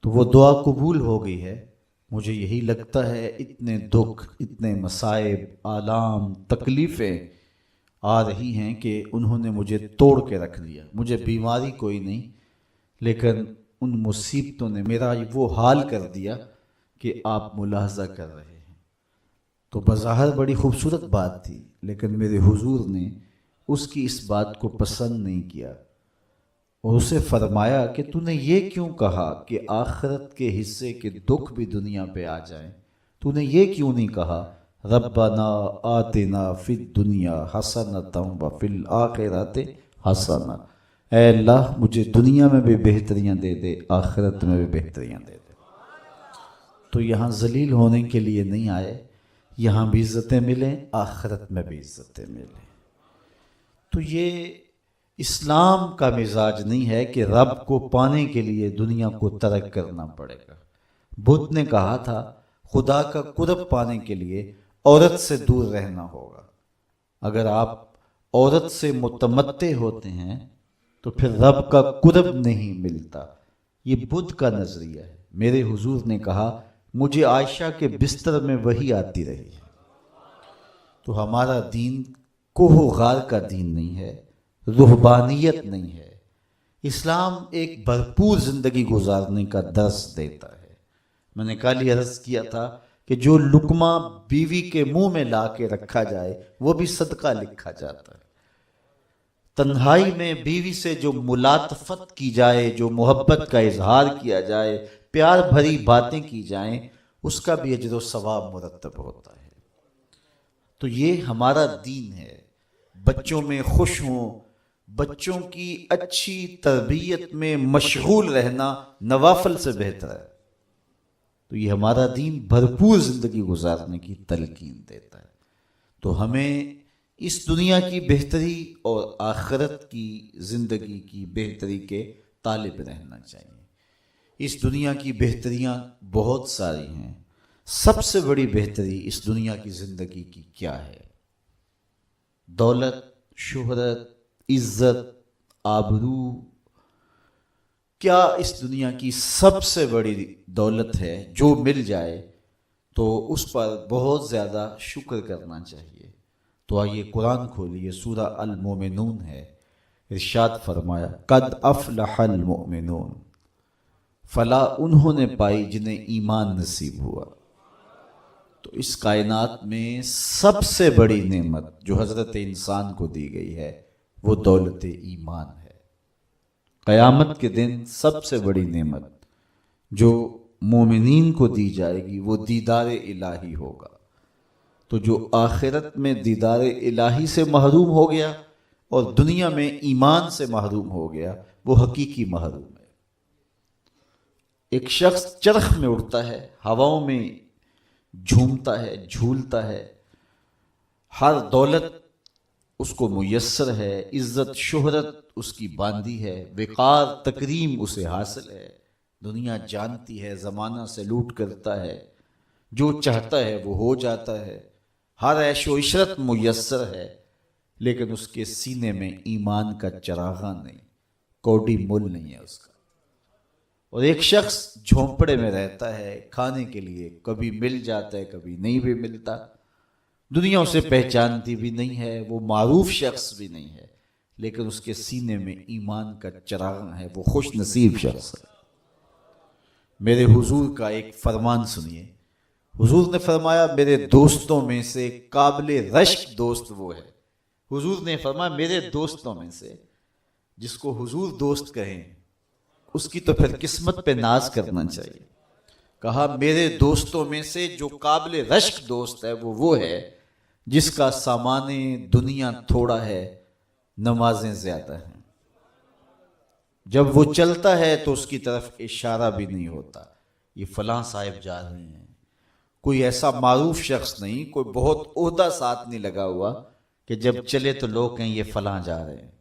Speaker 2: تو وہ دعا قبول ہو گئی ہے۔ مجھے یہی لگتا ہے اتنے دکھ، اتنے مصائب، آلام، تکلیفیں آ رہی ہیں کہ انہوں نے مجھے توڑ کے رکھ دیا۔ مجھے بیماری کوئی نہیں، لیکن ان مصیبتوں نے میرا وہ حال کر دیا کہ آپ ملاحظہ کر رہے ہیں۔ تو بظاہر بڑی خوبصورت بات تھی، لیکن میرے حضور نے اس کی اس بات کو پسند نہیں کیا اور اسے فرمایا کہ تو نے یہ کیوں کہا کہ آخرت کے حصے کے دکھ بھی دنیا پہ آ جائیں؟ تو نے یہ کیوں نہیں کہا ربنا آتنا فی الدنیا حسنۃ وفی الآخرۃ حسنہ، اے اللہ مجھے دنیا میں بھی بہتریاں دے دے، آخرت میں بھی بہتریاں دے دے۔ تو یہاں ذلیل ہونے کے لیے نہیں آئے، یہاں بھی عزتیں ملیں، آخرت میں بھی عزتیں ملیں۔ تو یہ اسلام کا مزاج نہیں ہے کہ رب کو پانے کے لیے دنیا کو ترک کرنا پڑے گا۔ بدھ نے کہا تھا خدا کا قرب پانے کے لیے عورت سے دور رہنا ہوگا۔ اگر آپ عورت سے متمتع ہوتے ہیں تو پھر رب کا قرب نہیں ملتا۔ یہ بدھ کا نظریہ ہے۔ میرے حضور نے کہا مجھے عائشہ کے بستر میں وحی آتی رہی ہے۔ تو ہمارا دین کوہ و غار کا دین نہیں ہے، رہبانیت نہیں ہے۔ اسلام ایک بھرپور زندگی گزارنے کا درس دیتا ہے۔ میں نے کل عرض کیا تھا کہ جو لقمہ بیوی کے منہ میں لا کے رکھا جائے وہ بھی صدقہ لکھا جاتا ہے۔ تنہائی میں بیوی سے جو ملاطفت کی جائے، جو محبت کا اظہار کیا جائے، پیار بھری باتیں کی جائیں، اس کا بھی اجر و ثواب مرتب ہوتا ہے۔ تو یہ ہمارا دین ہے۔ بچوں میں خوش ہوں، بچوں کی اچھی تربیت میں مشغول رہنا نوافل سے بہتر ہے۔ تو یہ ہمارا دین بھرپور زندگی گزارنے کی تلقین دیتا ہے۔ تو ہمیں اس دنیا کی بہتری اور آخرت کی زندگی کی بہتری کے طالب رہنا چاہیے۔ اس دنیا کی بہتریاں بہت ساری ہیں۔ سب سے بڑی بہتری اس دنیا کی زندگی کی کیا ہے؟ دولت، شہرت، عزت، آبرو، کیا اس دنیا کی سب سے بڑی دولت ہے؟ جو مل جائے تو اس پر بہت زیادہ شکر کرنا چاہیے۔ تو آئیے قرآن کھولیے، سورہ المومنون ہے۔ ارشاد فرمایا قد افلح المؤمنون، فلاح انہوں نے پائی جنہیں ایمان نصیب ہوا۔ تو اس کائنات میں سب سے بڑی نعمت جو حضرت انسان کو دی گئی ہے وہ دولت ایمان ہے۔ قیامت کے دن سب سے بڑی نعمت جو مومنین کو دی جائے گی وہ دیدار الہی ہوگا۔ تو جو آخرت میں دیدار الہی سے محروم ہو گیا اور دنیا میں ایمان سے محروم ہو گیا وہ حقیقی محروم ہے۔ ایک شخص چرخ میں اڑتا ہے، ہواؤں میں جھومتا ہے، جھولتا ہے، ہر دولت اس کو میسر ہے، عزت شہرت اس کی باندھی ہے، وقار تکریم اسے حاصل ہے، دنیا جانتی ہے، زمانہ سے لوٹ کرتا ہے، جو چاہتا ہے وہ ہو جاتا ہے، ہر عیش و عشرت میسر ہے، لیکن اس کے سینے میں ایمان کا چراغاں نہیں، کوڑی مول نہیں ہے اس کا۔ اور ایک شخص جھونپڑے میں رہتا ہے، کھانے کے لیے کبھی مل جاتا ہے کبھی نہیں بھی ملتا، دنیا اسے پہچانتی بھی نہیں ہے، وہ معروف شخص بھی نہیں ہے، لیکن اس کے سینے میں ایمان کا چراغاں ہے، وہ خوش نصیب شخص ہے۔ میرے حضور کا ایک فرمان سنیے۔ حضور نے فرمایا میرے دوستوں میں سے قابل رشک دوست وہ ہے۔ حضور نے فرمایا میرے دوستوں میں سے، جس کو حضور دوست کہیں اس کی تو پھر قسمت پہ ناز کرنا چاہیے۔ کہا میرے دوستوں میں سے جو قابل رشک دوست ہے وہ ہے جس کا سامان دنیا تھوڑا ہے، نمازیں زیادہ ہیں۔ جب وہ چلتا ہے تو اس کی طرف اشارہ بھی نہیں ہوتا، یہ فلاں صاحب جا رہے ہیں۔ کوئی ایسا معروف شخص نہیں، کوئی بہت عہدہ ساتھ نہیں لگا ہوا کہ جب چلے تو لوگ کہیں یہ فلاں جا رہے ہیں۔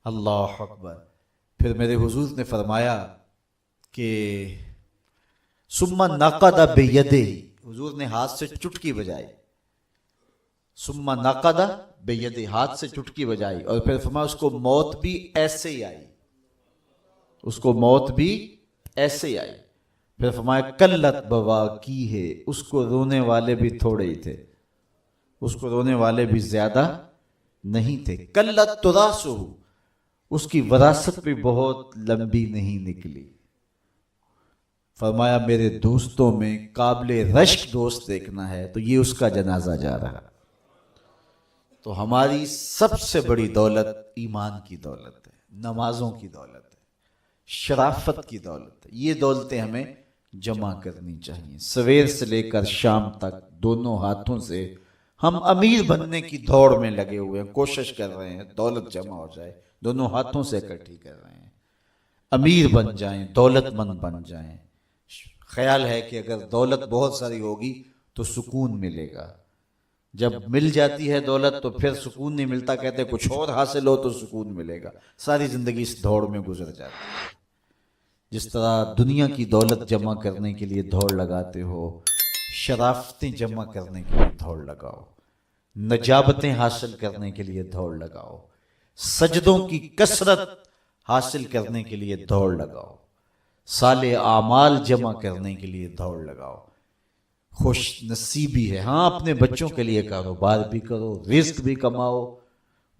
Speaker 2: اللہ اکبر۔ پھر میرے حضور نے فرمایا کہ ثم نقد بیدہ، حضور نے ہاتھ سے چٹکی بجائی، ثم نقد بیدہ، ہاتھ سے چٹکی بجائی، اور پھر فرمایا اس کو موت بھی ایسے ہی آئی، اس کو موت بھی ایسے ہی آئی۔ پھر فرمایا قلت بواکی ہے، اس کو رونے والے بھی تھوڑے ہی تھے، اس کو رونے والے بھی زیادہ نہیں تھے۔ قلت تراسہ، اس کی وراثت بھی بہت لمبی نہیں نکلی۔ فرمایا میرے دوستوں میں قابل رشک دوست دیکھنا ہے تو یہ اس کا جنازہ جا رہا۔ تو ہماری سب سے بڑی دولت ایمان کی دولت ہے، نمازوں کی دولت ہے، شرافت کی دولت ہے۔ یہ دولتیں ہمیں جمع کرنی چاہیے۔ سویر سے لے کر شام تک دونوں ہاتھوں سے ہم امیر بننے کی دوڑ میں لگے ہوئے ہیں، کوشش کر رہے ہیں دولت جمع ہو جائے، دونوں ہاتھوں سے اکٹھی کر رہے ہیں، امیر بن جائیں، دولت مند بن جائیں۔ خیال ہے کہ اگر دولت بہت ساری ہوگی تو سکون ملے گا، جب مل جاتی ہے دولت تو پھر سکون نہیں ملتا، کہتے کچھ اور حاصل ہو تو سکون ملے گا، ساری زندگی اس دوڑ میں گزر جاتی ہے۔ جس طرح دنیا کی دولت جمع کرنے کے لیے دوڑ لگاتے ہو، شرافتیں جمع کرنے کے لیے دوڑ لگاؤ، نجابتیں حاصل کرنے کے لیے دوڑ لگاؤ، سجدوں کی کثرت حاصل کرنے کے لیے دوڑ لگاؤ، صالح اعمال جمع کرنے کے لیے دوڑ لگاؤ۔ خوش نصیبی ہے، ہاں اپنے بچوں کے لیے کاروبار بھی کرو، رزق بھی کماؤ،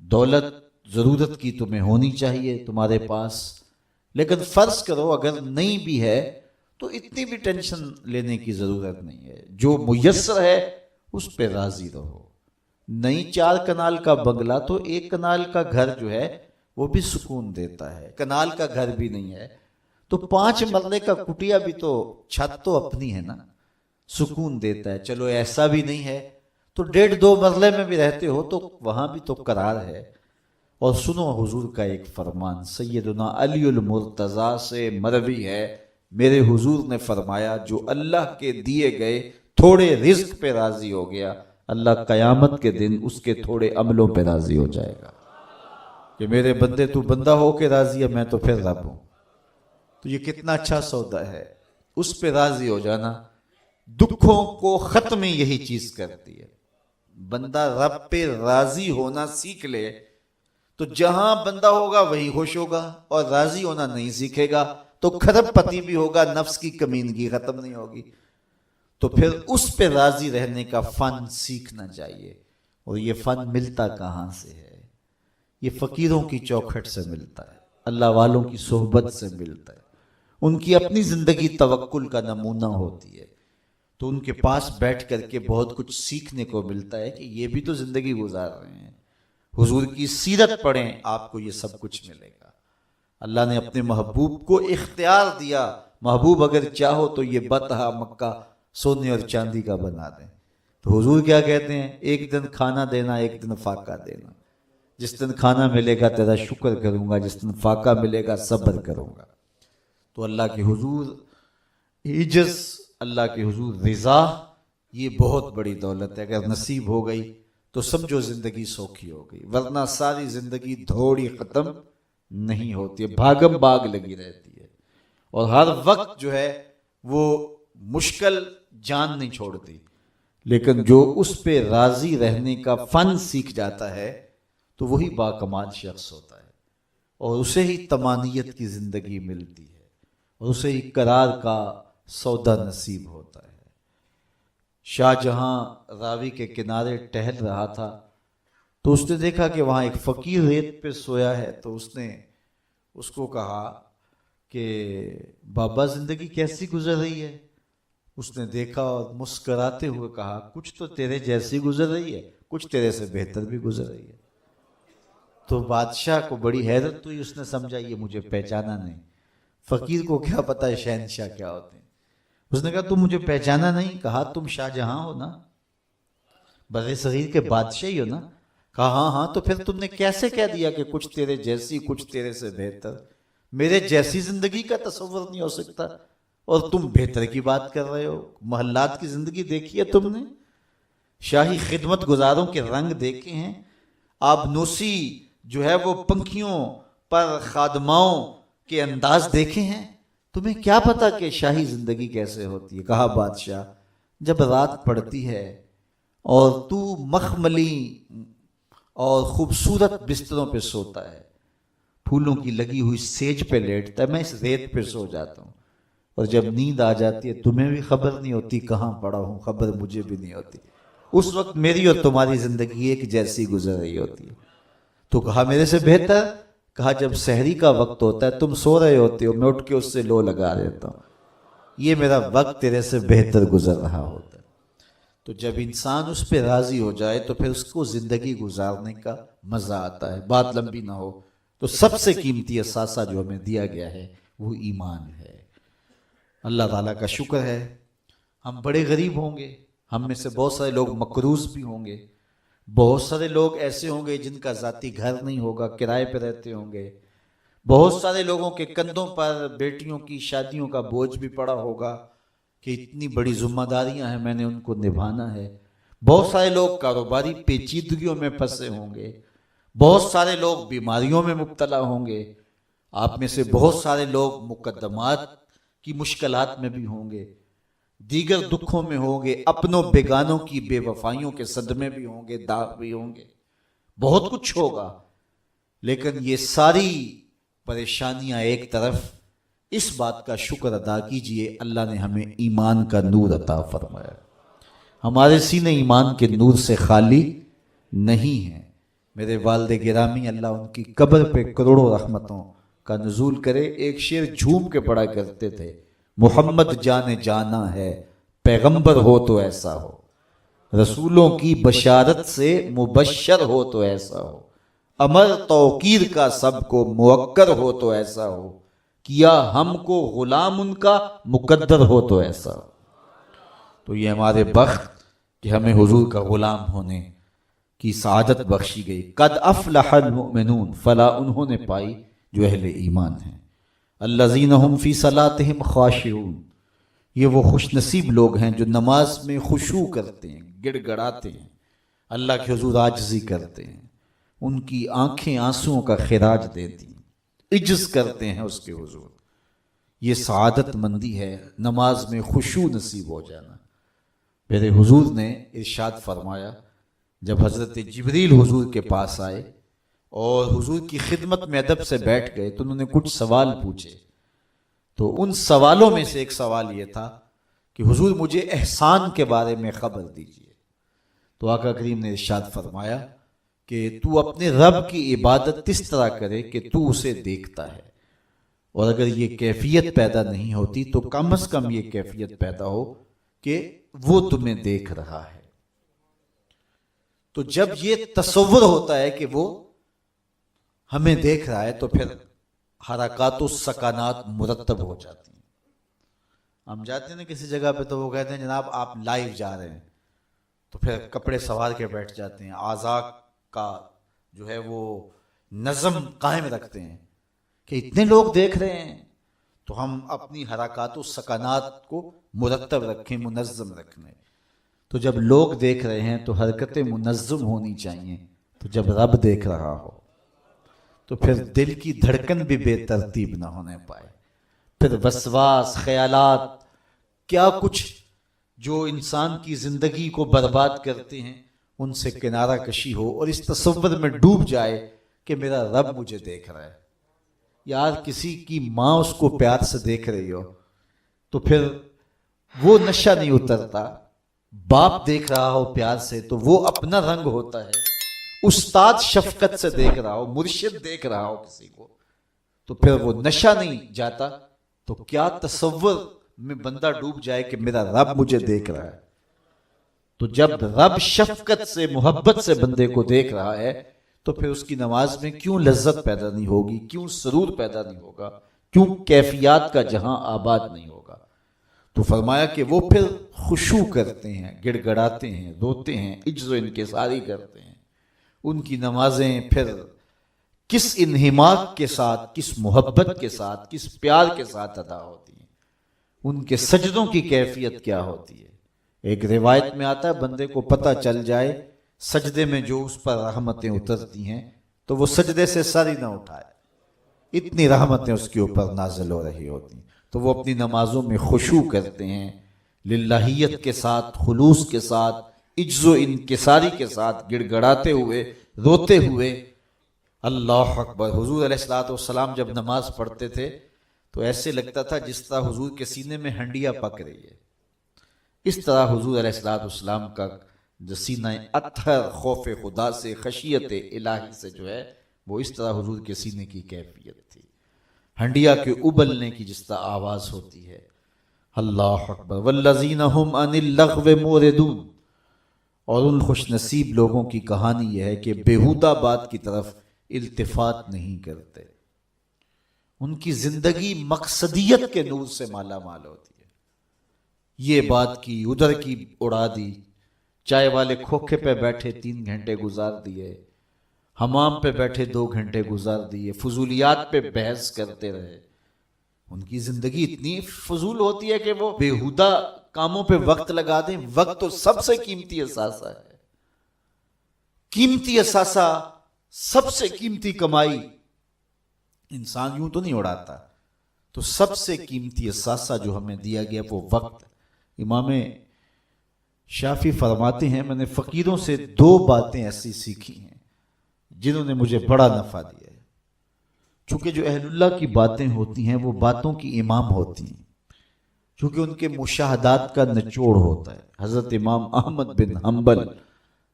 Speaker 2: دولت ضرورت کی تمہیں ہونی چاہیے تمہارے پاس، لیکن فرض کرو اگر نہیں بھی ہے تو اتنی بھی ٹینشن لینے کی ضرورت نہیں ہے، جو میسر ہے اس پہ راضی رہو۔ نہیں 4 کنال کا بنگلہ تو 1 کنال کا گھر جو ہے وہ بھی سکون دیتا ہے، کنال کا گھر بھی نہیں ہے تو 5 مرلے کا کٹیا بھی تو چھت تو اپنی ہے نا، سکون دیتا ہے۔ چلو ایسا بھی نہیں ہے تو 1.5-2 مرلے میں بھی رہتے ہو تو وہاں بھی تو قرار ہے۔ اور سنو حضور کا ایک فرمان، سیدنا علی المرتضیٰ سے مروی ہے، میرے حضور نے فرمایا جو اللہ کے دیے گئے تھوڑے رزق پہ راضی ہو گیا، اللہ قیامت کے دن اس کے تھوڑے عملوں پہ راضی ہو جائے گا کہ میرے بندے تو بندہ ہو کے راضی ہے، میں تو پھر رب ہوں۔ تو یہ کتنا اچھا سودا ہے، اس پہ راضی ہو جانا۔ دکھوں کو ختم یہی چیز کرتی ہے، بندہ رب پہ راضی ہونا سیکھ لے تو جہاں بندہ ہوگا وہی خوش ہوگا، اور راضی ہونا نہیں سیکھے گا تو کھرب پتی بھی ہوگا، نفس کی کمینگی ختم نہیں ہوگی۔ تو پھر اس پہ راضی رہنے کا فن سیکھنا چاہیے، اور یہ فن ملتا کہاں سے ہے؟ یہ فقیروں کی چوکھٹ سے ملتا ہے، اللہ والوں کی صحبت سے ملتا ہے، ان کی اپنی زندگی توکل کا نمونہ ہوتی ہے، تو ان کے پاس بیٹھ کر کے بہت کچھ سیکھنے کو ملتا ہے کہ یہ بھی تو زندگی گزار رہے ہیں۔ حضور کی سیرت پڑھیں، آپ کو یہ سب کچھ ملے گا۔ اللہ نے اپنے محبوب کو اختیار دیا، محبوب اگر چاہو تو یہ بطحہ مکہ سونے اور چاندی کا بنا دیں۔ تو حضور کیا کہتے ہیں؟ ایک دن کھانا دینا، ایک دن فاقہ دینا۔ جس دن کھانا ملے گا تیرا شکر کروں گا، جس دن فاقہ ملے گا صبر کروں گا۔ تو اللہ کے حضور عجز، اللہ کے حضور رضا، یہ بہت بڑی دولت ہے۔ اگر نصیب ہو گئی تو سمجھو زندگی سوکھی ہو گئی، ورنہ ساری زندگی دھوڑی ختم نہیں ہوتی ہے، بھاگم بھاگ لگی رہتی ہے، اور ہر وقت جو ہے وہ مشکل جان نہیں چھوڑتی۔ لیکن جو اس پہ راضی رہنے کا فن سیکھ جاتا ہے تو وہی باکمال شخص ہوتا ہے، اور اسے ہی طمانیت کی زندگی ملتی ہے، اور اسے ہی قرار کا سودا نصیب ہوتا ہے۔ شاہ جہاں راوی کے کنارے ٹہل رہا تھا تو اس نے دیکھا کہ وہاں ایک فقیر ریت پہ سویا ہے، تو اس نے اس کو کہا کہ بابا زندگی کیسی گزر رہی ہے؟ اس نے دیکھا اور مسکراتے ہوئے کہا کچھ تو تیرے جیسی گزر رہی ہے، کچھ تیرے سے بہتر بھی گزر رہی ہے۔ تو بادشاہ کو بڑی حیرت ہوئی، اس نے سمجھا یہ مجھے پہچانا نہیں۔ فقیر کو کیا پتا ہے شہنشاہ کیا ہوتے ہیں؟ اس نے کہا تم مجھے پہچانا نہیں؟ کہا تم شاہ جہاں ہو نا، بر صغیر کے بادشاہ ہی ہو نا؟ کہا ہاں ہاں، تو پھر تم نے کیسے کہہ دیا کہ کچھ تیرے جیسی کچھ تیرے سے بہتر؟ میرے جیسی زندگی کا تصور نہیں ہو سکتا، اور تم بہتر کی بات کر رہے ہو۔ محلات کی زندگی دیکھی ہے تم نے؟ شاہی خدمت گزاروں کے رنگ دیکھے ہیں؟ آبنوسی جو ہے وہ پنکھیوں پر خادماؤں کے انداز دیکھے ہیں؟ تمہیں کیا پتا کہ شاہی زندگی کیسے ہوتی ہے؟ کہا بادشاہ جب رات پڑتی ہے اور تو مخملی اور خوبصورت بستروں پہ سوتا ہے، پھولوں کی لگی ہوئی سیج پہ لیٹتا ہے، میں اس ریت پہ سو جاتا ہوں، اور جب نیند آ جاتی ہے تمہیں بھی خبر نہیں ہوتی کہاں پڑا ہوں، خبر مجھے بھی نہیں ہوتی، اس وقت میری اور تمہاری زندگی ایک جیسی گزر رہی ہوتی ہے۔ تو کہا میرے سے بہتر؟ کہا جب سحری کا وقت ہوتا ہے تم سو رہے ہوتے ہو، میں اٹھ کے اس سے لو لگا دیتا ہوں،
Speaker 3: یہ میرا وقت تیرے سے بہتر گزر رہا ہوتا ہے۔ تو جب انسان اس پہ راضی ہو جائے تو پھر اس کو زندگی گزارنے کا مزہ آتا ہے، بات لمبی نہ ہو۔ تو سب سے قیمتی اثاثہ جو ہمیں دیا گیا ہے وہ ایمان ہے۔ اللہ تعالیٰ کا شکر ہے، ہم بڑے غریب ہوں گے، ہم میں سے بہت سارے لوگ مقروض بھی ہوں گے، بہت سارے لوگ ایسے ہوں گے جن کا ذاتی گھر نہیں ہوگا، کرائے پہ رہتے ہوں گے، بہت سارے لوگوں کے کندھوں پر بیٹیوں کی شادیوں کا بوجھ بھی پڑا ہوگا کہ اتنی بڑی ذمہ داریاں ہیں، میں نے ان کو نبھانا ہے۔ بہت سارے لوگ کاروباری پیچیدگیوں میں پھنسے ہوں گے، بہت سارے لوگ بیماریوں میں مبتلا ہوں گے، آپ میں سے بہت سارے لوگ مقدمات کی مشکلات میں بھی ہوں گے، دیگر دکھوں میں ہوں گے، اپنوں بیگانوں کی بے وفائیوں کے صدمے بھی ہوں گے، داغ بھی ہوں گے، بہت کچھ ہوگا۔ لیکن یہ ساری پریشانیاں ایک طرف، اس بات کا شکر ادا کیجئے اللہ نے ہمیں ایمان کا نور عطا فرمایا، ہمارے سینے ایمان کے نور سے خالی نہیں ہیں۔ میرے والد گرامی اللہ ان کی قبر پہ کروڑوں رحمتوں کا نزول کرے، ایک شعر جھوم کے پڑھا کرتے تھے، محمد جان جانا ہے، پیغمبر ہو تو ایسا ہو، رسولوں کی بشارت سے مبشر ہو تو ایسا ہو، امر توقیر کا سب کو موقر ہو تو ایسا ہو، کیا ہم کو غلام ان کا مقدر ہو تو ایسا ہو۔ تو یہ ہمارے بخت کہ ہمیں حضور کا غلام ہونے کی سعادت بخشی گئی۔ قد افلح المؤمنون، فلاح انہوں نے پائی جو اہل ایمان ہیں۔ الذین هم فی صلاتہم خاشعون، یہ وہ خوش نصیب لوگ ہیں جو نماز میں خشوع کرتے ہیں، گڑ گڑاتے ہیں، اللہ کے حضور عاجزی کرتے ہیں، ان کی آنکھیں آنسوؤں کا خراج دیتی ہیں، عجز کرتے ہیں اس کے حضور۔ یہ سعادت مندی ہے، نماز میں خشوع نصیب ہو جانا۔ میرے حضور نے ارشاد فرمایا، جب حضرت جبریل حضور کے پاس آئے اور حضور کی خدمت میں ادب سے بیٹھ گئے تو انہوں نے کچھ سوال پوچھے، تو ان سوالوں میں سے ایک سوال یہ تھا کہ حضور مجھے احسان کے بارے میں خبر دیجئے۔ تو آقا کریم نے ارشاد فرمایا کہ تو اپنے رب کی عبادت اس طرح کرے کہ تو اسے دیکھتا ہے، اور اگر یہ کیفیت پیدا نہیں ہوتی تو کم از کم یہ کیفیت پیدا ہو کہ وہ تمہیں دیکھ رہا ہے۔ تو جب یہ تصور ہوتا ہے کہ وہ ہمیں دیکھ رہا ہے تو پھر حرکات و سکانات مرتب ہو جاتی ہیں۔ ہم جاتے ہیں نا کسی جگہ پہ تو وہ کہتے ہیں جناب آپ لائیو جا رہے ہیں، تو پھر کپڑے سوار کے بیٹھ جاتے ہیں، اعضاء کا جو ہے وہ نظم قائم رکھتے ہیں کہ اتنے لوگ دیکھ رہے ہیں تو ہم اپنی حرکات و سکانات کو مرتب رکھیں، منظم رکھیں۔ تو جب لوگ دیکھ رہے ہیں تو حرکتیں منظم ہونی چاہیے، تو جب رب دیکھ رہا ہو تو پھر دل کی دھڑکن بھی بے ترتیب نہ ہونے پائے، پھر وسواس، خیالات، کیا کچھ جو انسان کی زندگی کو برباد کرتے ہیں ان سے کنارہ کشی ہو، اور اس تصور میں ڈوب جائے کہ میرا رب مجھے دیکھ رہا ہے۔ یار کسی کی ماں اس کو پیار سے دیکھ رہی ہو تو پھر وہ نشہ نہیں اترتا، باپ دیکھ رہا ہو پیار سے تو وہ اپنا رنگ ہوتا ہے، استاد شفقت سے دیکھ رہا ہو، مرشد دیکھ رہا ہو کسی کو تو پھر وہ نشہ نہیں جاتا، تو کیا تصور میں بندہ ڈوب جائے کہ میرا رب مجھے دیکھ رہا ہے۔ تو جب رب شفقت سے، محبت سے بندے کو دیکھ رہا ہے تو پھر اس کی نماز میں کیوں لذت پیدا نہیں ہوگی، کیوں سرور پیدا نہیں ہوگا، کیوں کیفیات کا جہاں آباد نہیں ہوگا۔ تو فرمایا کہ وہ پھر خشوع کرتے ہیں، گڑ گڑاتے ہیں، روتے ہیں، عجز و انکساری کرتے ہیں۔ ان کی نمازیں پھر کس انہماک کے ساتھ، کس محبت کے ساتھ، کس پیار کے ساتھ ادا ہوتی ہیں، ان کے سجدوں کی کیفیت کیا ہوتی ہے۔ ایک روایت میں آتا ہے بندے کو پتہ چل جائے سجدے میں جو اس پر رحمتیں اترتی ہیں تو وہ سجدے سے سر ہی نہ اٹھائے، اتنی رحمتیں اس کے اوپر نازل ہو رہی ہوتی ہیں۔ تو وہ اپنی نمازوں میں خشوع کرتے ہیں، للہیت کے ساتھ، خلوص کے ساتھ، عجز و انکساری کے ساتھ، گڑ گڑاتے ہوئے، روتے ہوئے۔ اللہ اکبر۔ حضور علیہ السلام جب نماز پڑھتے تھے تو ایسے لگتا تھا جس طرح حضور کے سینے میں ہنڈیا پک رہی ہے، اس طرح حضور علیہ السلام کا جو سینہ اطہر خوف خدا سے، خشیت الہی سے جو ہے وہ اس طرح حضور کے سینے کی کیفیت تھی، ہنڈیا کے ابلنے کی جس طرح آواز ہوتی ہے۔ اللہ اکبر والذین هم عن اللغو معرضون. اور ان خوش نصیب لوگوں کی کہانی یہ ہے کہ بیہودہ بات کی طرف التفات نہیں کرتے. ان کی زندگی مقصدیت کے نور سے مالا مال ہوتی ہے. یہ بات کی ادھر کی اڑا دی، چائے والے کھوکھے پہ بیٹھے 3 گھنٹے گزار دیے، حمام پہ بیٹھے 2 گھنٹے گزار دیے، فضولیات پہ بحث کرتے رہے. ان کی زندگی اتنی فضول ہوتی ہے کہ وہ بیہودہ کاموں پہ وقت لگا دیں. وقت تو سب سے قیمتی اثاثہ ہے، قیمتی اثاثہ، سب سے قیمتی کمائی. انسان یوں تو نہیں اڑاتا، تو سب سے قیمتی اثاثہ جو ہمیں دیا گیا وہ وقت. امام شافعی فرماتے ہیں میں نے فقیروں سے 2 باتیں ایسی سیکھی ہیں جنہوں نے مجھے بڑا نفع دیا ہے. چونکہ جو اہل اللہ کی باتیں ہوتی ہیں وہ باتوں کی امام ہوتی ہیں، چونکہ ان کے مشاہدات کا نچوڑ ہوتا ہے. حضرت امام احمد بن حنبل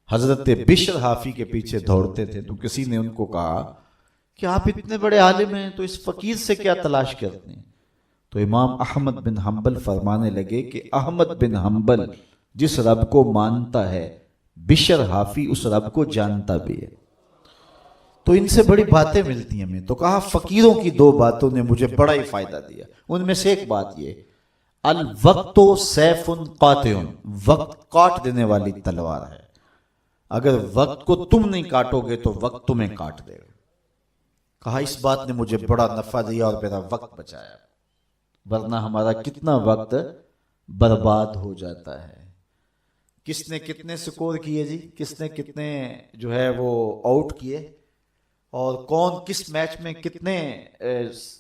Speaker 3: حضرت بشر حافی کے پیچھے دوڑتے تھے، تو کسی نے ان کو کہا کہ آپ اتنے بڑے عالم ہیں تو اس فقیر سے کیا تلاش کرتے ہیں؟ تو امام احمد بن حنبل فرمانے لگے کہ احمد بن حنبل جس رب کو مانتا ہے بشر حافی اس رب کو جانتا بھی ہے. تو ان سے بڑی باتیں ملتی ہیں ہمیں. تو کہا فقیروں کی 2 باتوں نے مجھے بڑا ہی فائدہ دیا. ان میں سے ایک بات یہ، الوقت سیف قاطع، وقت کاٹ دینے والی تلوار ہے. اگر وقت کو تم نہیں کاٹو گے تو وقت تمہیں کاٹ دے گا. کہا اس بات نے مجھے بڑا نفع دیا اور میرا وقت بچایا، ورنہ ہمارا کتنا وقت برباد ہو جاتا ہے. کس نے کتنے سکور کیے جی، کس نے کتنے جو ہے وہ آؤٹ کیے، اور کون کس میچ میں کتنے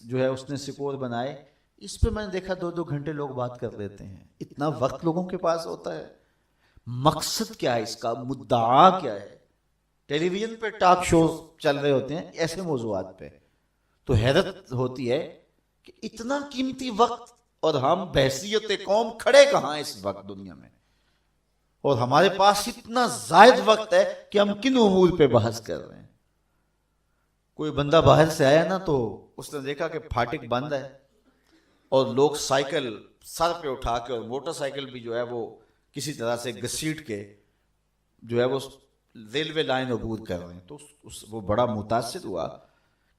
Speaker 3: جو ہے اس نے سکور بنائے، اس پہ میں نے دیکھا 2-2 گھنٹے لوگ بات کر لیتے ہیں. اتنا وقت لوگوں کے پاس ہوتا ہے. مقصد کیا ہے اس کا، مدعا کیا ہے؟ ٹیلی ویژن پہ ٹاک شوز چل رہے ہوتے ہیں ایسے موضوعات پہ، تو حیرت ہوتی ہے کہ اتنا قیمتی وقت اور ہم بحیثیت قوم کھڑے کہاں ہیں اس وقت دنیا میں، اور ہمارے پاس اتنا زائد وقت ہے کہ ہم کن امور پہ بحث کر رہے ہیں. کوئی بندہ باہر سے آیا نا تو اس نے دیکھا کہ پھاٹک بند ہے اور لوگ سائیکل سر پہ اٹھا کے، اور موٹر سائیکل بھی جو ہے وہ کسی طرح سے گھسیٹ کے جو ہے وہ ریلوے لائن عبور کر رہے ہیں. تو وہ بڑا متاثر ہوا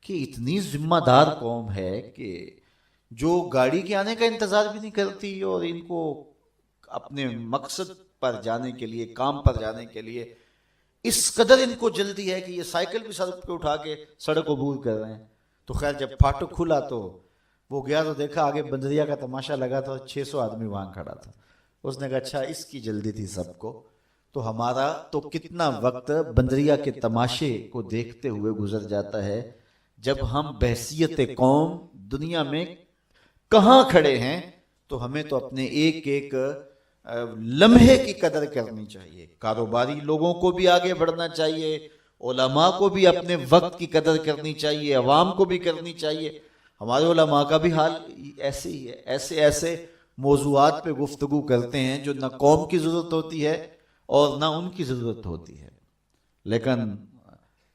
Speaker 3: کہ اتنی ذمہ دار قوم ہے کہ جو گاڑی کے آنے کا انتظار بھی نہیں کرتی، اور ان کو اپنے مقصد پر جانے کے لیے، کام پر جانے کے لیے اس قدر ان کو جلدی ہے کہ یہ سائیکل بھی سڑک پہ اٹھا کے سڑک عبور کر رہے ہیں. تو خیر جب پھاٹک کھلا تو وہ گیا تو دیکھا آگے بندریا کا تماشا لگا تھا، 600 آدمی وہاں کھڑا تھا. اس نے کہا اچھا اس کی جلدی تھی سب کو. تو ہمارا تو کتنا وقت بندریا کے تماشے کو دیکھتے ہوئے گزر جاتا ہے، جب ہم بحیثیت قوم دنیا میں کہاں کھڑے ہیں. تو ہمیں تو اپنے ایک ایک لمحے کی قدر کرنی چاہیے. کاروباری لوگوں کو بھی آگے بڑھنا چاہیے، علماء کو بھی اپنے وقت کی قدر کرنی چاہیے، عوام کو بھی کرنی چاہیے. ہمارے علماء کا بھی حال ایسے ہی ہے. ایسے موضوعات پہ گفتگو کرتے ہیں جو نہ قوم کی ضرورت ہوتی ہے اور نہ ان کی ضرورت ہوتی ہے، لیکن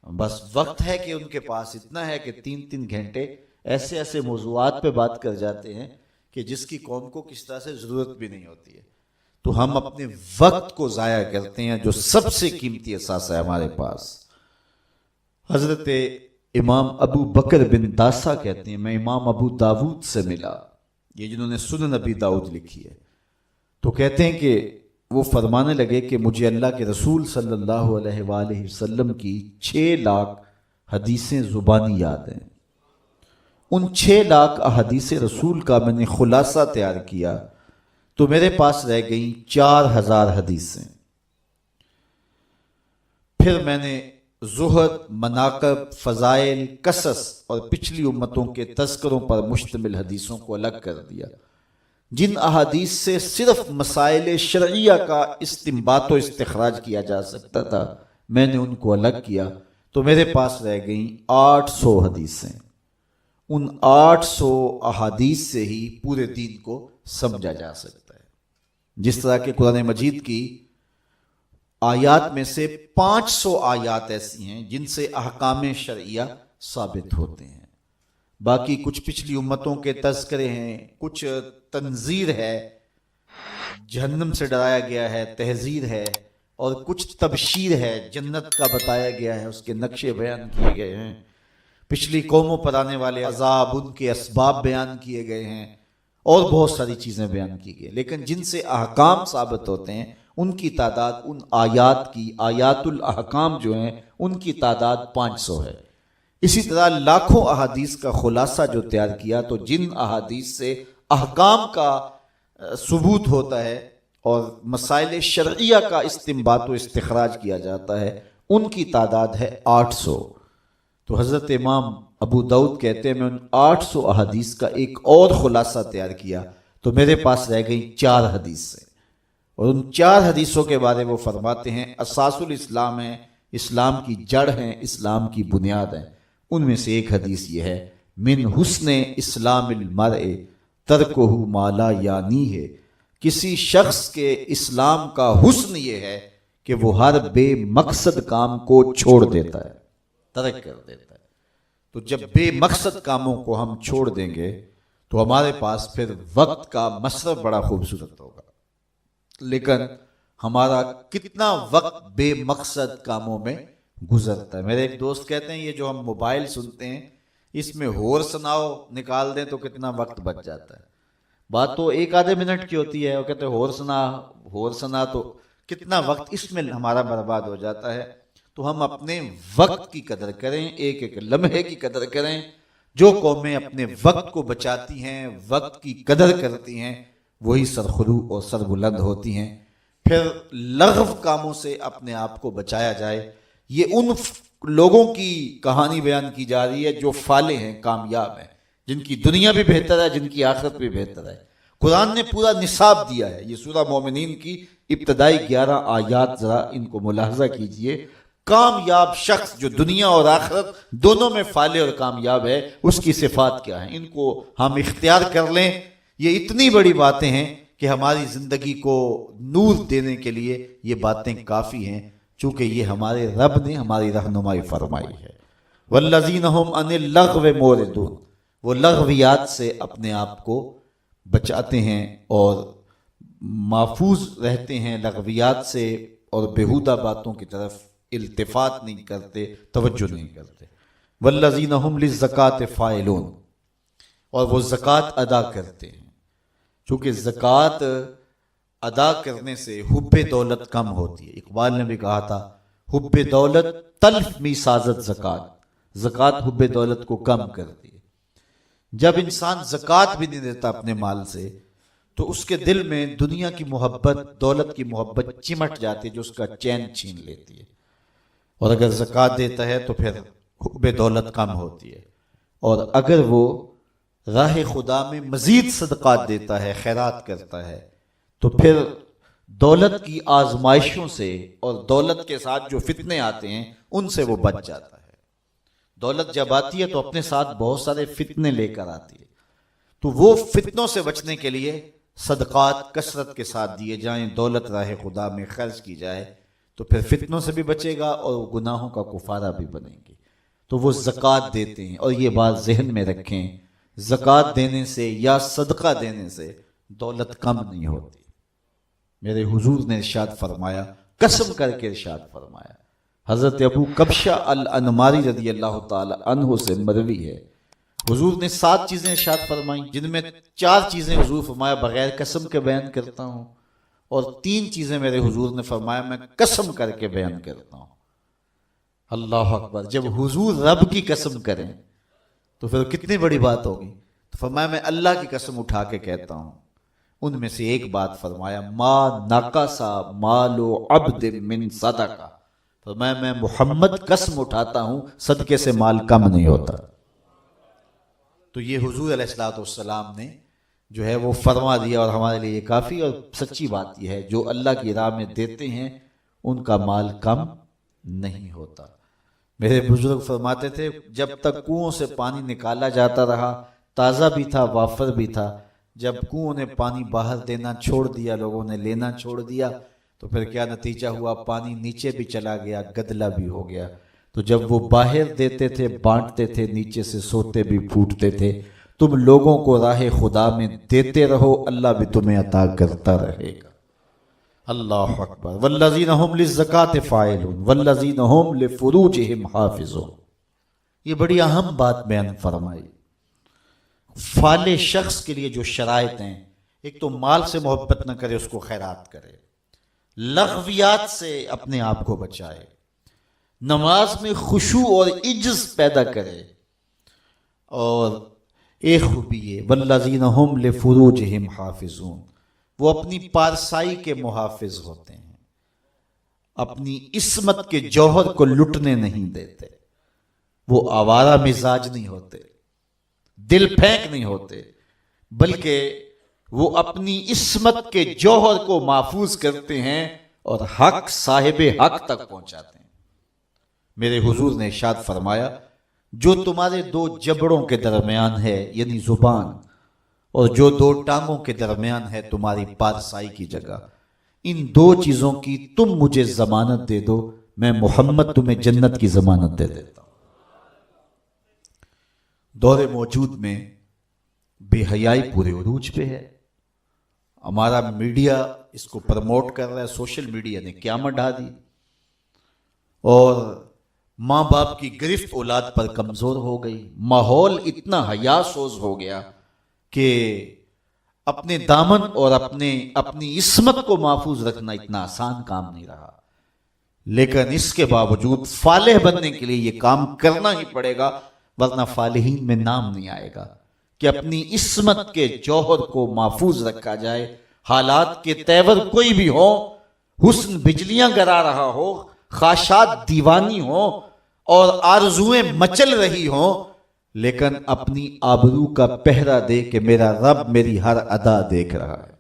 Speaker 3: بس وقت ہے کہ ان کے پاس اتنا ہے کہ 3-3 گھنٹے ایسے موضوعات پہ بات کر جاتے ہیں کہ جس کی قوم کو کس طرح سے ضرورت بھی نہیں ہوتی ہے. تو ہم اپنے وقت کو ضائع کرتے ہیں جو سب سے قیمتی اثاثہ ہے ہمارے پاس. حضرت امام ابو بکر بن داسا کہتے ہیں میں امام ابو داود سے ملا، یہ جنہوں نے سنن ابی داؤد لکھی ہے. تو کہتے ہیں کہ وہ فرمانے لگے کہ مجھے اللہ کے رسول صلی اللہ علیہ وآلہ وسلم کی 6 لاکھ حدیثیں زبانی یاد ہیں. ان 6 لاکھ احادیث رسول کا میں نے خلاصہ تیار کیا تو میرے پاس رہ گئیں 4000 حدیثیں. پھر میں نے زہد، مناقب، فضائل، قصص اور پچھلی امتوں کے تذکروں پر مشتمل حدیثوں کو الگ کر دیا. جن احادیث سے صرف مسائل شرعیہ کا استنباط و استخراج کیا جا سکتا تھا میں نے ان کو الگ کیا تو میرے پاس رہ گئیں 800 حدیثیں. ان 800 احادیث سے ہی پورے دین کو سمجھا جا سکتا ہے. جس طرح کہ قرآن مجید کی آیات میں سے 500 آیات ایسی ہیں جن سے احکام شرعیہ ثابت ہوتے ہیں. باقی کچھ پچھلی امتوں کے تذکرے ہیں، کچھ تنذیر ہے، جہنم سے ڈرایا گیا ہے، تحذیر ہے، اور کچھ تبشیر ہے، جنت کا بتایا گیا ہے، اس کے نقشے بیان کیے گئے ہیں، پچھلی قوموں پر آنے والے عذاب، ان کے اسباب بیان کیے گئے ہیں، اور بہت ساری چیزیں بیان کی گئی، لیکن جن سے احکام ثابت ہوتے ہیں ان کی تعداد، ان آیات کی، آیات الاحکام جو ہیں ان کی تعداد 500 ہے۔ اسی طرح لاکھوں احادیث کا خلاصہ جو تیار کیا، تو جن احادیث سے احکام کا ثبوت ہوتا ہے اور مسائل شرعیہ کا استنباط و استخراج کیا جاتا ہے، ان کی تعداد ہے 800۔ تو حضرت امام ابو داؤد کہتے ہیں میں ان 800 احادیث کا ایک اور خلاصہ تیار کیا، تو میرے پاس رہ گئی 4 حدیثیں، اور ان 4 حدیثوں کے بارے وہ فرماتے ہیں اساس الاسلام ہیں، اسلام کی جڑ ہیں، اسلام کی بنیاد ہیں۔ ان میں سے ایک حدیث یہ ہے، من حسن اسلام المرء ترکہ ما لا یعنی ہے، کسی شخص کے اسلام کا حسن یہ ہے کہ وہ ہر بے مقصد کام کو چھوڑ دیتا ہے، ترک کر دیتا ہے۔ تو جب بے مقصد کاموں کو ہم چھوڑ دیں گے تو ہمارے پاس پھر وقت کا مصرف بڑا خوبصورت ہوگا، لیکن ہمارا کتنا وقت بے مقصد کاموں میں گزرتا ہے۔ میرے ایک دوست کہتے ہیں یہ جو ہم موبائل سنتے ہیں اس میں ہور سناؤ نکال دیں تو کتنا وقت بچ جاتا ہے، بات تو 1 آدھے منٹ کی ہوتی ہے، وہ کہتے ہیں ہور سنا تو کتنا وقت اس میں ہمارا برباد ہو جاتا ہے۔ تو ہم اپنے وقت کی قدر کریں، ایک ایک لمحے کی قدر کریں۔ جو قومیں اپنے وقت کو بچاتی ہیں، وقت کی قدر کرتی ہیں، وہی سرخرو اور سربلند ہوتی ہیں۔ پھر لغو کاموں سے اپنے آپ کو بچایا جائے۔ یہ ان لوگوں کی کہانی بیان کی جا رہی ہے جو فالح ہیں، کامیاب ہیں، جن کی دنیا بھی بہتر ہے، جن کی آخرت بھی بہتر ہے۔ قرآن نے پورا نصاب دیا ہے۔ یہ سورہ مومنین کی ابتدائی 11 آیات ذرا ان کو ملاحظہ کیجئے۔ کامیاب شخص جو دنیا اور آخرت دونوں میں فالح اور کامیاب ہے، اس کی صفات کیا ہیں، ان کو ہم اختیار کر لیں۔ یہ اتنی بڑی باتیں ہیں کہ ہماری زندگی کو نور دینے کے لیے یہ باتیں کافی ہیں، چونکہ یہ ہمارے رب نے ہماری رہنمائی فرمائی ہے۔ والذین هم عن اللغو معرضون، وہ لغویات سے اپنے آپ کو بچاتے ہیں اور محفوظ رہتے ہیں لغویات سے، اور بیہودہ باتوں کی طرف التفات نہیں کرتے، توجہ نہیں کرتے۔ والذین هم للزکاۃ فاعلون، اور وہ زکوٰۃ ادا کرتے ہیں، چونکہ زکوٰۃ ادا کرنے سے حب دولت کم ہوتی ہے۔ اقبال نے بھی کہا تھا حب دولت تلف می سازت زکوٰۃ، زکوٰۃ حب دولت کو کم کرتی ہے۔ جب انسان زکوٰۃ بھی نہیں دیتا اپنے مال سے تو اس کے دل میں دنیا کی محبت، دولت کی محبت چمٹ جاتی ہے جو اس کا چین چھین لیتی ہے، اور اگر زکوٰۃ دیتا ہے تو پھر حب دولت کم ہوتی ہے، اور اگر وہ راہ خدا میں مزید صدقات دیتا ہے، خیرات کرتا ہے، تو پھر دولت کی آزمائشوں سے اور دولت کے ساتھ جو فتنے آتے ہیں ان سے وہ بچ جاتا ہے۔ دولت جب آتی ہے تو اپنے ساتھ بہت سارے فتنے لے کر آتی ہے، تو وہ فتنوں سے بچنے کے لیے صدقات کثرت کے ساتھ دیے جائیں، دولت راہ خدا میں خرچ کی جائے، تو پھر فتنوں سے بھی بچے گا اور گناہوں کا کفارہ بھی بنے گی۔ تو وہ زکوٰۃ دیتے ہیں، اور یہ بات ذہن میں رکھیں، زکوٰۃ دینے سے یا صدقہ دینے سے دولت کم نہیں ہوتی۔ میرے حضور نے ارشاد فرمایا، قسم کر کے ارشاد فرمایا، حضرت ابو کبشہ الانماری رضی اللہ تعالی عنہ سے مروی ہے، حضور نے 7 چیزیں ارشاد فرمائیں، جن میں 4 چیزیں حضور فرمایا بغیر قسم کے بیان کرتا ہوں، اور 3 چیزیں میرے حضور نے فرمایا میں قسم کر کے بیان کرتا ہوں۔ اللہ اکبر! جب حضور رب کی قسم کریں تو پھر کتنی بڑی بات ہوگی۔ تو فرمایا میں اللہ کی قسم اٹھا کے کہتا ہوں۔ ان میں سے ایک بات فرمایا، ما نقصا مال عبد من صدقہ، فرمایا میں محمد قسم اٹھاتا ہوں صدقے سے مال کم نہیں ہوتا۔ تو یہ حضور علیہ السلام نے جو ہے وہ فرما دیا، اور ہمارے لیے یہ کافی اور سچی بات یہ ہے، جو اللہ کی راہ میں دیتے ہیں ان کا مال کم نہیں ہوتا۔ میرے بزرگ فرماتے تھے جب تک کنویں سے پانی نکالا جاتا رہا، تازہ بھی تھا، وافر بھی تھا، جب کنویں نے پانی باہر دینا چھوڑ دیا، لوگوں نے لینا چھوڑ دیا، تو پھر کیا نتیجہ ہوا؟ پانی نیچے بھی چلا گیا، گدلا بھی ہو گیا۔ تو جب وہ باہر دیتے تھے بانٹتے تھے نیچے سے سوتے بھی پھوٹتے تھے. تم لوگوں کو راہ خدا میں دیتے رہو اللہ بھی تمہیں عطا کرتا رہے گا. اللہ اکبر. والذین هم للزکاۃ فاعلون والذین هم لفروجهم حافظون. یہ بڑی اہم بات بیان فرمائی. فالح شخص کے لیے جو شرائط ہیں، ایک تو مال سے محبت نہ کرے، اس کو خیرات کرے، لغویات سے اپنے آپ کو بچائے، نماز میں خشوع اور عجز پیدا کرے، اور ایک خوبی ہے والذین هم لفروجهم حافظون، وہ اپنی پارسائی کے محافظ ہوتے ہیں، اپنی عصمت کے جوہر کو لٹنے نہیں دیتے، وہ آوارہ مزاج نہیں ہوتے، دل پھینک نہیں ہوتے، بلکہ وہ اپنی عصمت کے جوہر کو محفوظ کرتے ہیں اور حق صاحب حق تک پہنچاتے ہیں. میرے حضور نے ارشاد فرمایا جو تمہارے دو جبڑوں کے درمیان ہے یعنی زبان، اور جو دو ٹانگوں کے درمیان ہے تمہاری پارسائی کی جگہ، ان دو چیزوں کی تم مجھے ضمانت دے دو، میں محمد تمہیں جنت کی ضمانت دے دیتا ہوں. دور موجود میں بے حیائی پورے عروج پہ ہے. ہمارا میڈیا اس کو پروموٹ کر رہا ہے، سوشل میڈیا نے قیامت ڈھا دی، اور ماں باپ کی گرفت اولاد پر کمزور ہو گئی. ماحول اتنا حیا سوز ہو گیا کہ اپنے دامن اور اپنی عصمت کو محفوظ رکھنا اتنا آسان کام نہیں رہا. لیکن اس کے باوجود فالح بننے کے لیے یہ کام کرنا ہی پڑے گا، ورنہ فالحین میں نام نہیں آئے گا کہ اپنی عصمت کے جوہر کو محفوظ رکھا جائے. حالات کے تیور کوئی بھی ہو، حسن بجلیاں گرا رہا ہو، خواہشات دیوانی ہوں اور آرزویں مچل رہی ہوں، لیکن اپنی آبرو کا پہرا دے کہ میرا رب میری ہر ادا دیکھ رہا ہے.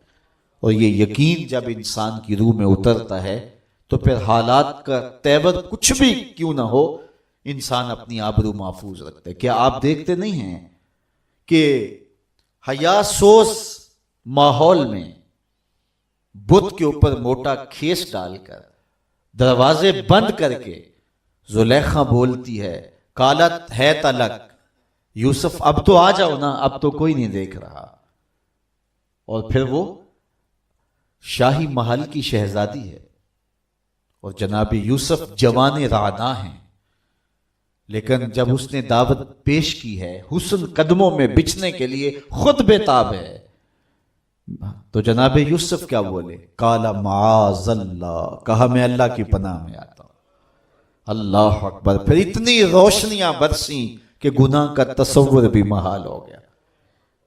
Speaker 3: اور یہ یقین جب انسان کی روح میں اترتا ہے تو پھر حالات کا تیور کچھ بھی کیوں نہ ہو، انسان اپنی آبرو محفوظ رکھتا ہے. کیا آپ دیکھتے نہیں ہیں کہ حیا سوز ماحول میں بت کے اوپر موٹا کھیس ڈال کر دروازے بند کر کے زلیخا بولتی ہے قالت ہے تلک یوسف اب تو آ جاؤ نا، اب تو کوئی نہیں دیکھ رہا. اور پھر وہ شاہی محل کی شہزادی ہے اور جناب یوسف جوان رعنا ہیں، لیکن جب اس نے دعوت پیش کی ہے حسن قدموں میں بچھنے کے لیے خود بےتاب ہے، تو جناب یوسف کیا بولے؟ قال معاذ اللہ، کہا میں اللہ کی پناہ میں آتا ہوں. اللہ اکبر. پھر اتنی روشنیاں برسیں کہ گناہ کا تصور بھی محال ہو گیا.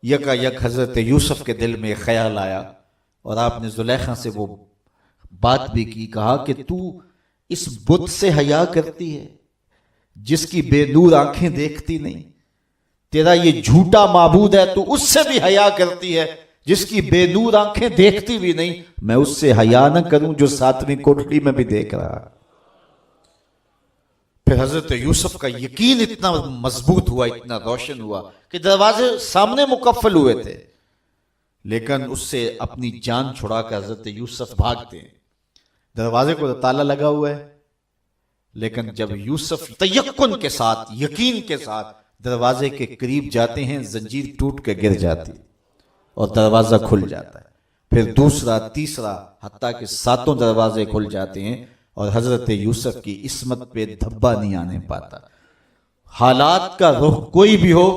Speaker 3: یکا یک حضرت یوسف کے دل میں خیال آیا اور آپ نے زلیخا سے وہ بات بھی کی، کہا کہ تو اس بت سے حیا کرتی ہے جس کی بے نور آنکھیں دیکھتی نہیں، تیرا یہ جھوٹا معبود ہے، تو اس سے بھی حیا کرتی ہے جس کی بے نور آنکھیں دیکھتی بھی نہیں، میں اس سے حیا نہ کروں جو ساتویں کوٹڑی میں بھی دیکھ رہا. پھر حضرت یوسف کا یقین اتنا مضبوط ہوا، اتنا روشن ہوا کہ دروازے سامنے مکفل ہوئے تھے، لیکن اس سے اپنی جان چھڑا کر حضرت یوسف بھاگتے ہیں. دروازے کو تالا لگا ہوا ہے، لیکن جب یوسف تیقن کے ساتھ، یقین کے ساتھ دروازے کے قریب جاتے ہیں، زنجیر ٹوٹ کے گر جاتی اور دروازہ کھل جاتا ہے. پھر دوسرا، تیسرا، حتیٰ کہ 7 دروازے کھل جاتے ہیں اور حضرت یوسف کی عصمت پہ دھبا نہیں آنے پاتا. حالات کا رخ کوئی بھی ہو،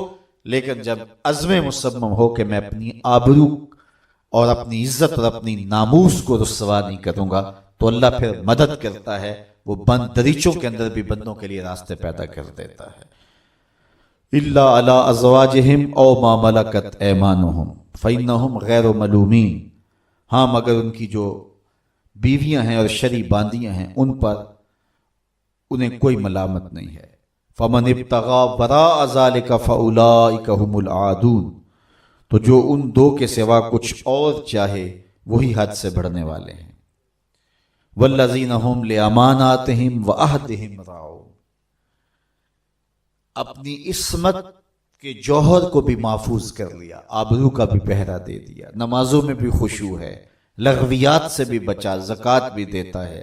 Speaker 3: لیکن جب عزم مصمم ہو کہ میں اپنی آبرو اور اپنی عزت اور اپنی ناموس کو رسوا نہیں کروں گا، تو اللہ پھر مدد کرتا ہے، وہ بند دریچوں کے اندر بھی بندوں کے لیے راستے پیدا کر دیتا ہے. الا علی ازواجہم او ما ملکت ایمانہم فإنہم غیر ملومین. ہاں مگر ان کی جو بیویاں ہیں اور شرعی باندیاں ہیں ان پر انہیں کوئی ملامت نہیں ہے. فمن ابتغى وراء ذلك فاولئک هم العادون. تو جو ان دو کے سوا کچھ اور چاہے وہی حد سے بڑھنے والے ہیں. والذین هم لاماناتہم وعہدہم راعون. اپنی عصمت کے جوہر کو بھی محفوظ کر لیا، آبرو کا بھی پہرا دے دیا، نمازوں میں بھی خشوع ہے، لغویات سے بھی بچا، زکوٰۃ بھی دیتا ہے،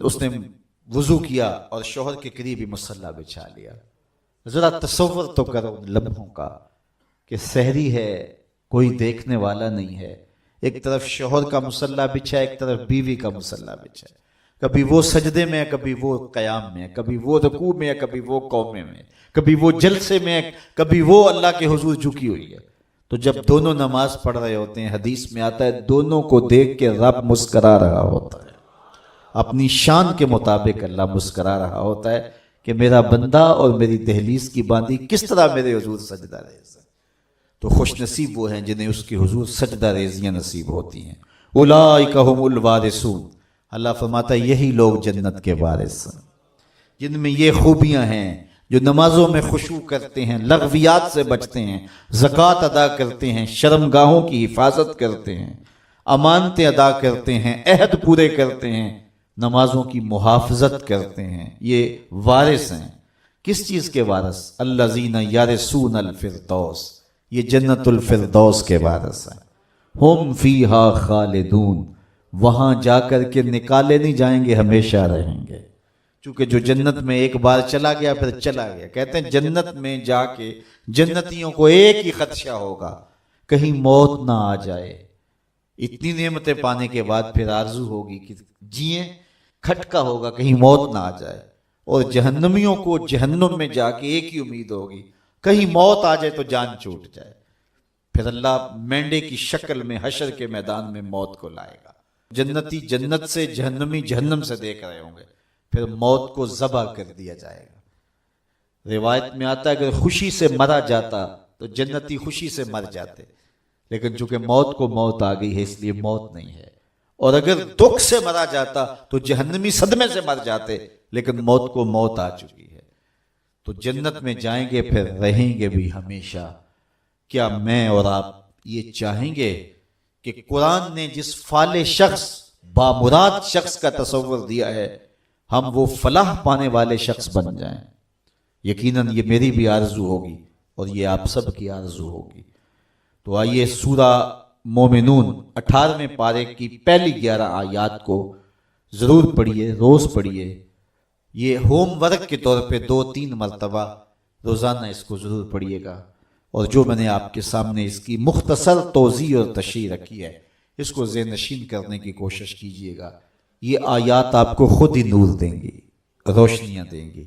Speaker 3: اس نے وضو کیا اور شوہر کے قریب ہی مصلی بچھا لیا. ذرا تصور تو کرو ان لمحوں کا کہ سحری ہے، کوئی دیکھنے والا نہیں ہے، ایک طرف شوہر کا مصلی بچھا ہے، ایک طرف بیوی کا مصلی بچھا ہے. کبھی وہ سجدے میں ہے، کبھی وہ قیام میں ہے، کبھی وہ رکوع میں ہے، کبھی وہ قومے میں ہے، کبھی وہ جلسے میں ہے، کبھی وہ اللہ کے حضور جھکی ہوئی ہے. تو جب دونوں نماز پڑھ رہے ہوتے ہیں، حدیث میں آتا ہے دونوں کو دیکھ کے رب مسکرا رہا ہوتا ہے. اپنی شان کے مطابق اللہ مسکرا رہا ہوتا ہے کہ میرا بندہ اور میری دہلیز کی باندی کس طرح میرے حضور سجدہ ریز ہے. تو خوش نصیب وہ ہیں جنہیں اس کی حضور سجدہ ریزیاں نصیب ہوتی ہیں. اولئک هم الوارثون، اللہ فرماتا ہے یہی لوگ جنت کے وارث ہیں جن میں یہ خوبیاں ہیں، جو نمازوں میں خشوع کرتے ہیں، لغویات سے بچتے ہیں، زکوٰۃ ادا کرتے ہیں، شرمگاہوں کی حفاظت کرتے ہیں، امانتیں ادا کرتے ہیں، عہد پورے کرتے ہیں، نمازوں کی محافظت کرتے ہیں. یہ وارث ہیں. کس چیز کے وارث؟ الذین یرثون الفردوس، یہ جنت الفردوس کے وارث ہیں. ہم فیہا خالدون، وہاں جا کر کے نکالے نہیں جائیں گے، ہمیشہ رہیں گے. چونکہ جو جنت میں ایک بار چلا گیا پھر چلا گیا. کہتے ہیں جنت میں جا کے جنتیوں کو ایک ہی خدشہ ہوگا، کہیں موت نہ آ جائے. اتنی نعمتیں پانے کے بعد پھر آرزو ہوگی کہ جیئیں، کھٹکا ہوگا کہیں موت نہ آ جائے. اور جہنمیوں کو جہنم میں جا کے ایک ہی امید ہوگی، کہیں موت آ جائے تو جان چھوٹ جائے. پھر اللہ مینڈے کی شکل میں حشر کے میدان میں موت کو لائے گا. جنتی جنت سے، جہنمی جہنم سے دیکھ رہے ہوں گے. پھر موت کو ذبح کر دیا جائے گا. روایت میں آتا ہے کہ خوشی سے مرا جاتا تو جنتی خوشی سے مر جاتے، لیکن چونکہ موت کو موت آ گئی ہے اس لیے موت نہیں ہے. اور اگر دکھ سے مرا جاتا تو جہنمی صدمے سے مر جاتے، لیکن موت کو موت آ چکی ہے. تو جنت میں جائیں گے پھر رہیں گے بھی ہمیشہ. کیا میں اور آپ یہ چاہیں گے کہ قرآن نے جس فالح شخص، بامراد شخص کا تصور دیا ہے، ہم وہ فلاح پانے والے شخص بن جائیں؟ یقیناً یہ میری بھی آرزو ہوگی اور یہ آپ سب کی آرزو ہوگی. تو آئیے سورہ مومنون 18ویں پارے کی پہلی 11 آیات کو ضرور پڑھیے، روز پڑھیے. یہ ہوم ورک کے طور پہ 2-3 مرتبہ روزانہ اس کو ضرور پڑھیے گا. اور جو میں نے آپ کے سامنے اس کی مختصر توضیح اور تشریح رکھی ہے، اس کو ذہن نشین کرنے کی کوشش کیجیے گا. یہ آیات آپ کو خود ہی نور دیں گی، روشنیاں دیں گی.